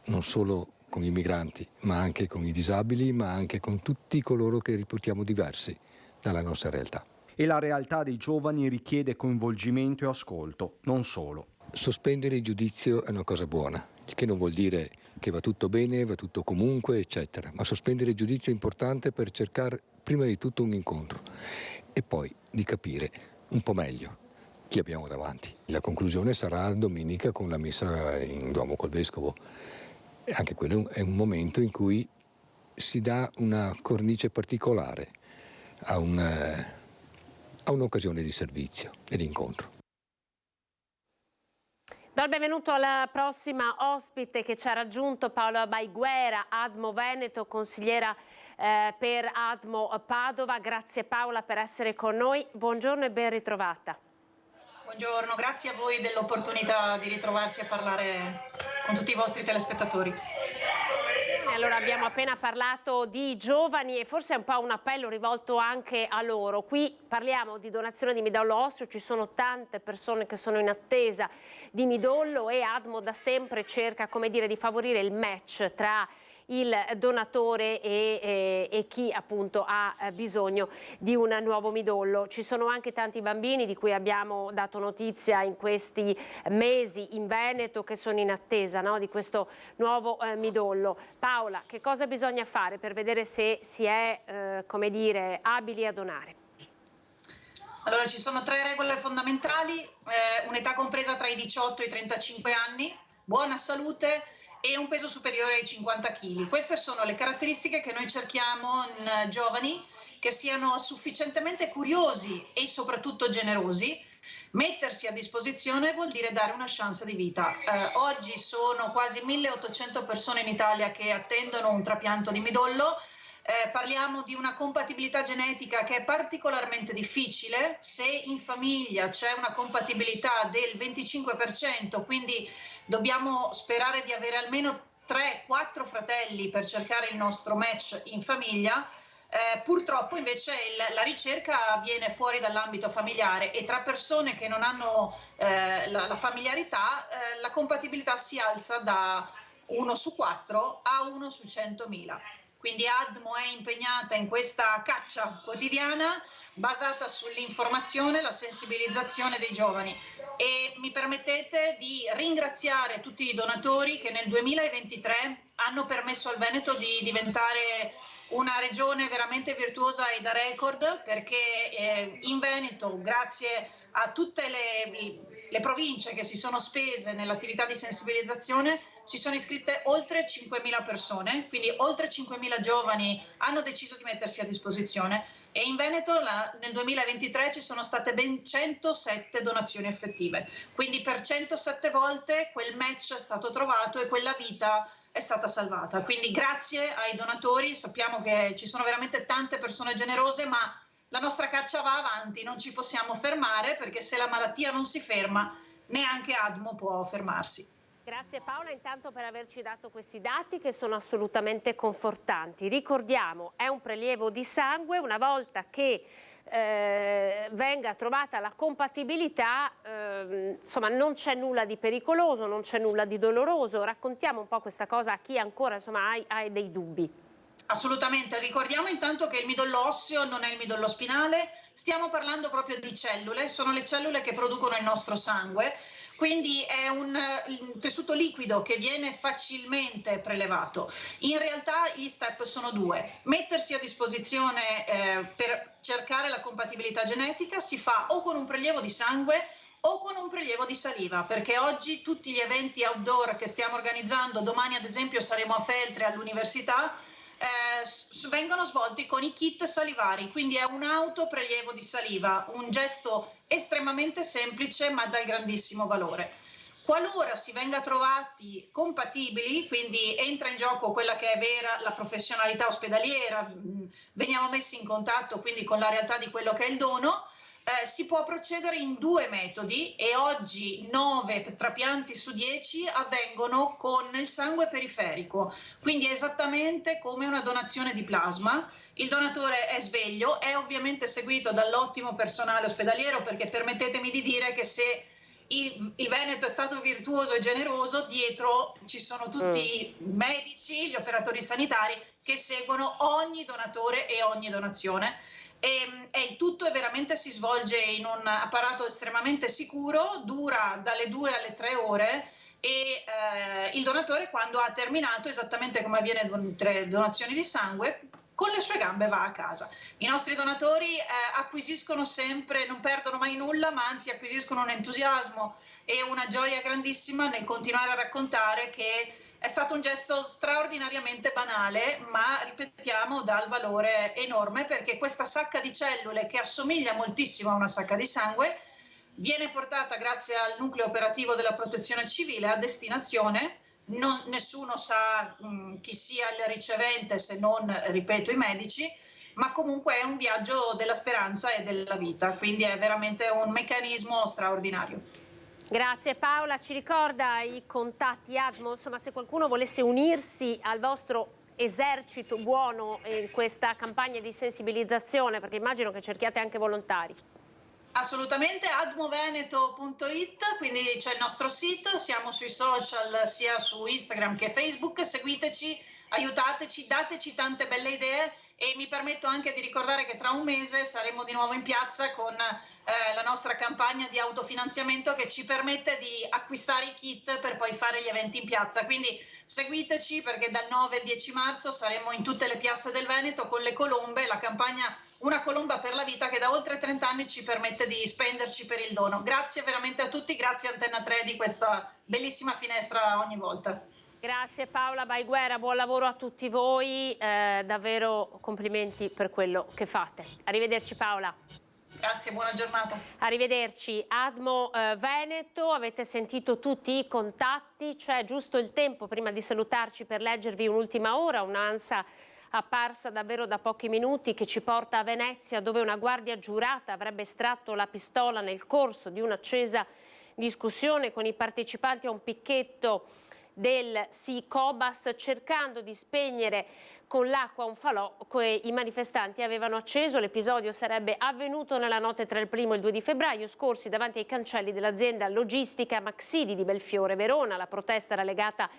non solo con i migranti, ma anche con i disabili, ma anche con tutti coloro che riportiamo diversi dalla nostra realtà. E la realtà dei giovani richiede coinvolgimento e ascolto, non solo. Sospendere il giudizio è una cosa buona, il che non vuol dire che va tutto bene, va tutto comunque, eccetera, ma sospendere il giudizio è importante per cercare prima di tutto un incontro e poi di capire un po' meglio chi abbiamo davanti. La conclusione sarà domenica con la messa in Duomo col Vescovo. E anche quello è un momento in cui si dà una cornice particolare a un'occasione di servizio e di incontro. Do il benvenuto alla prossima ospite che ci ha raggiunto, Paola Baiguera, Admo Veneto, consigliera per ADMO Padova. Grazie Paola per essere con noi. Buongiorno e ben ritrovata. Buongiorno, grazie a voi dell'opportunità di ritrovarsi a parlare con tutti i vostri telespettatori. Allora, abbiamo appena parlato di giovani e forse è un po' un appello rivolto anche a loro. Qui parliamo di donazione di midollo osseo, ci sono tante persone che sono in attesa di midollo e ADMO da sempre cerca, come dire, di favorire il match tra il donatore e chi appunto ha bisogno di un nuovo midollo. Ci sono anche tanti bambini di cui abbiamo dato notizia in questi mesi in Veneto che sono in attesa, no, di questo nuovo midollo. Paola, che cosa bisogna fare per vedere se si è come dire, abili a donare? Allora, ci sono 3 regole fondamentali: un'età compresa tra i 18 e i 35 anni, buona salute e un peso superiore ai 50 kg. Queste sono le caratteristiche che noi cerchiamo in giovani che siano sufficientemente curiosi e soprattutto generosi. Mettersi a disposizione vuol dire dare una chance di vita. Oggi sono quasi 1800 persone in Italia che attendono un trapianto di midollo. Parliamo di una compatibilità genetica che è particolarmente difficile. Se in famiglia c'è una compatibilità del 25%, quindi dobbiamo sperare di avere almeno 3-4 fratelli per cercare il nostro match in famiglia. Purtroppo invece la ricerca avviene fuori dall'ambito familiare e tra persone che non hanno la familiarità la compatibilità si alza da 1 su 4 a 1 su 100.000. Quindi ADMO è impegnata in questa caccia quotidiana basata sull'informazione e la sensibilizzazione dei giovani. E mi permettete di ringraziare tutti i donatori che nel 2023 hanno permesso al Veneto di diventare una regione veramente virtuosa e da record, perché in Veneto, grazie a tutte le province che si sono spese nell'attività di sensibilizzazione, si sono iscritte oltre 5.000 persone, quindi oltre 5.000 giovani hanno deciso di mettersi a disposizione e in Veneto nel 2023 ci sono state ben 107 donazioni effettive, quindi per 107 volte quel match è stato trovato e quella vita è stata salvata. Quindi grazie ai donatori, sappiamo che ci sono veramente tante persone generose, ma la nostra caccia va avanti, non ci possiamo fermare, perché se la malattia non si ferma, neanche ADMO può fermarsi. Grazie Paola intanto per averci dato questi dati che sono assolutamente confortanti. Ricordiamo, è un prelievo di sangue, una volta che venga trovata la compatibilità, insomma non c'è nulla di pericoloso, non c'è nulla di doloroso. Raccontiamo un po' questa cosa a chi ancora insomma ha dei dubbi. Assolutamente, ricordiamo intanto che il midollo osseo non è il midollo spinale, stiamo parlando proprio di cellule, sono le cellule che producono il nostro sangue, quindi è un tessuto liquido che viene facilmente prelevato. In realtà gli step sono 2, mettersi a disposizione per cercare la compatibilità genetica si fa o con un prelievo di sangue o con un prelievo di saliva, perché oggi tutti gli eventi outdoor che stiamo organizzando, domani ad esempio saremo a Feltre all'università, vengono svolti con i kit salivari, quindi è un autoprelievo di saliva, un gesto estremamente semplice ma dal grandissimo valore. Qualora si venga trovati compatibili, quindi entra in gioco quella che è vera la professionalità ospedaliera, veniamo messi in contatto quindi con la realtà di quello che è il dono. Si può procedere in 2 metodi e oggi 9 trapianti su 10 avvengono con il sangue periferico, quindi esattamente come una donazione di plasma. Il donatore è sveglio, è ovviamente seguito dall'ottimo personale ospedaliero, perché permettetemi di dire che se il Veneto è stato virtuoso e generoso, dietro ci sono tutti i medici, gli operatori sanitari che seguono ogni donatore e ogni donazione. E il tutto veramente si svolge in un apparato estremamente sicuro, dura dalle 2 alle 3 ore e il donatore, quando ha terminato, esattamente come avviene durante le donazioni di sangue, con le sue gambe va a casa. I nostri donatori acquisiscono sempre, non perdono mai nulla, ma anzi acquisiscono un entusiasmo e una gioia grandissima nel continuare a raccontare che è stato un gesto straordinariamente banale, ma ripetiamo dal valore enorme, perché questa sacca di cellule, che assomiglia moltissimo a una sacca di sangue, viene portata grazie al nucleo operativo della Protezione Civile a destinazione nessuno sa chi sia il ricevente se non, ripeto, i medici, ma comunque è un viaggio della speranza e della vita, quindi è veramente un meccanismo straordinario. Grazie Paola, ci ricorda i contatti ADMO, insomma se qualcuno volesse unirsi al vostro esercito buono in questa campagna di sensibilizzazione, perché immagino che cerchiate anche volontari. Assolutamente, admoveneto.it, quindi c'è il nostro sito, siamo sui social sia su Instagram che Facebook, seguiteci, aiutateci, dateci tante belle idee e mi permetto anche di ricordare che tra un mese saremo di nuovo in piazza con la nostra campagna di autofinanziamento che ci permette di acquistare i kit per poi fare gli eventi in piazza, quindi seguiteci perché dal 9 al 10 marzo saremo in tutte le piazze del Veneto con le colombe, la campagna Una colomba per la vita che da oltre 30 anni ci permette di spenderci per il dono. Grazie veramente a tutti, grazie a Antenna 3 di questa bellissima finestra ogni volta. Grazie Paola Baiguera, buon lavoro a tutti voi, davvero complimenti per quello che fate. Arrivederci Paola. Grazie, buona giornata. Arrivederci. ADMO Veneto, avete sentito tutti i contatti, c'è giusto il tempo prima di salutarci per leggervi un'ultima ora, un'ANSA apparsa davvero da pochi minuti che ci porta a Venezia dove una guardia giurata avrebbe estratto la pistola nel corso di un'accesa discussione con i partecipanti a un picchetto del SICOBAS cercando di spegnere con l'acqua un falò che i manifestanti avevano acceso. L'episodio sarebbe avvenuto nella notte tra il 1° e il 2 di febbraio scorsi davanti ai cancelli dell'azienda logistica Maxidi di Belfiore Verona. La protesta era legata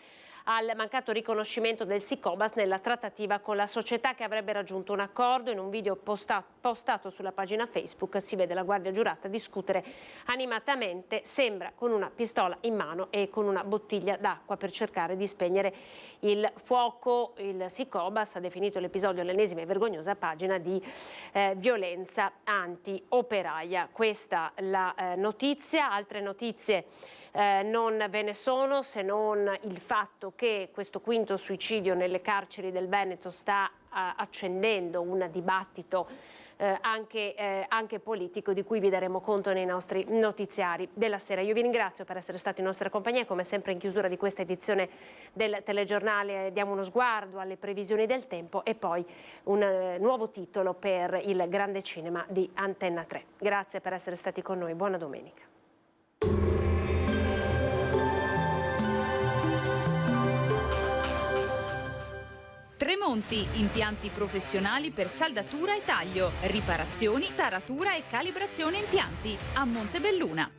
al mancato riconoscimento del SICOBAS nella trattativa con la società che avrebbe raggiunto un accordo. In un video postato sulla pagina Facebook si vede la guardia giurata discutere animatamente, sembra con una pistola in mano e con una bottiglia d'acqua per cercare di spegnere il fuoco. Il SICOBAS ha definito l'episodio l'ennesima e vergognosa pagina di violenza anti-operaia. Questa la notizia. Altre notizie non ve ne sono, se non il fatto che questo quinto suicidio nelle carceri del Veneto sta accendendo un dibattito anche politico di cui vi daremo conto nei nostri notiziari della sera. Io vi ringrazio per essere stati in nostra compagnia, come sempre in chiusura di questa edizione del telegiornale diamo uno sguardo alle previsioni del tempo e poi un nuovo titolo per il grande cinema di Antenna 3. Grazie per essere stati con noi, buona domenica. Tremonti, impianti professionali per saldatura e taglio, riparazioni, taratura e calibrazione impianti a Montebelluna.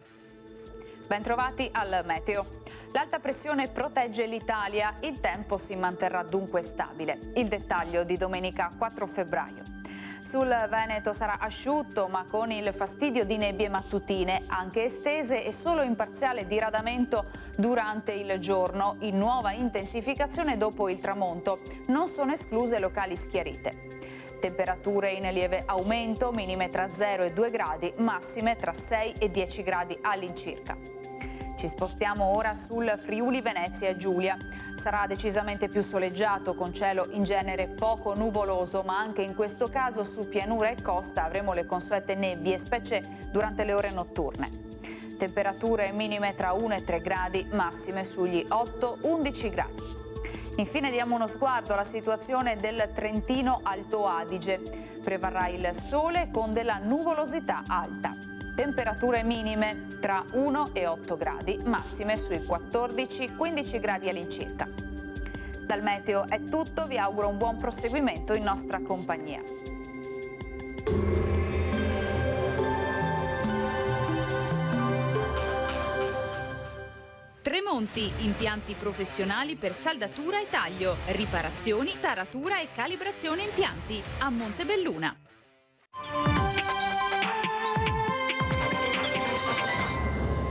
Bentrovati al meteo. L'alta pressione protegge l'Italia, il tempo si manterrà dunque stabile. Il dettaglio di domenica 4 febbraio. Sul Veneto sarà asciutto ma con il fastidio di nebbie mattutine, anche estese e solo in parziale diradamento durante il giorno, in nuova intensificazione dopo il tramonto. Non sono escluse locali schiarite. Temperature in lieve aumento, minime tra 0 e 2 gradi, massime tra 6 e 10 gradi all'incirca. Ci spostiamo ora sul Friuli Venezia Giulia. Sarà decisamente più soleggiato con cielo in genere poco nuvoloso, ma anche in questo caso su pianura e costa avremo le consuete nebbie, specie durante le ore notturne. Temperature minime tra 1 e 3 gradi, massime sugli 8-11 gradi. Infine diamo uno sguardo alla situazione del Trentino Alto Adige. Prevarrà il sole con della nuvolosità alta. Temperature minime tra 1 e 8 gradi, massime sui 14-15 gradi all'incirca. Dal meteo è tutto, vi auguro un buon proseguimento in nostra compagnia. Tremonti, impianti professionali per saldatura e taglio, riparazioni, taratura e calibrazione impianti a Montebelluna.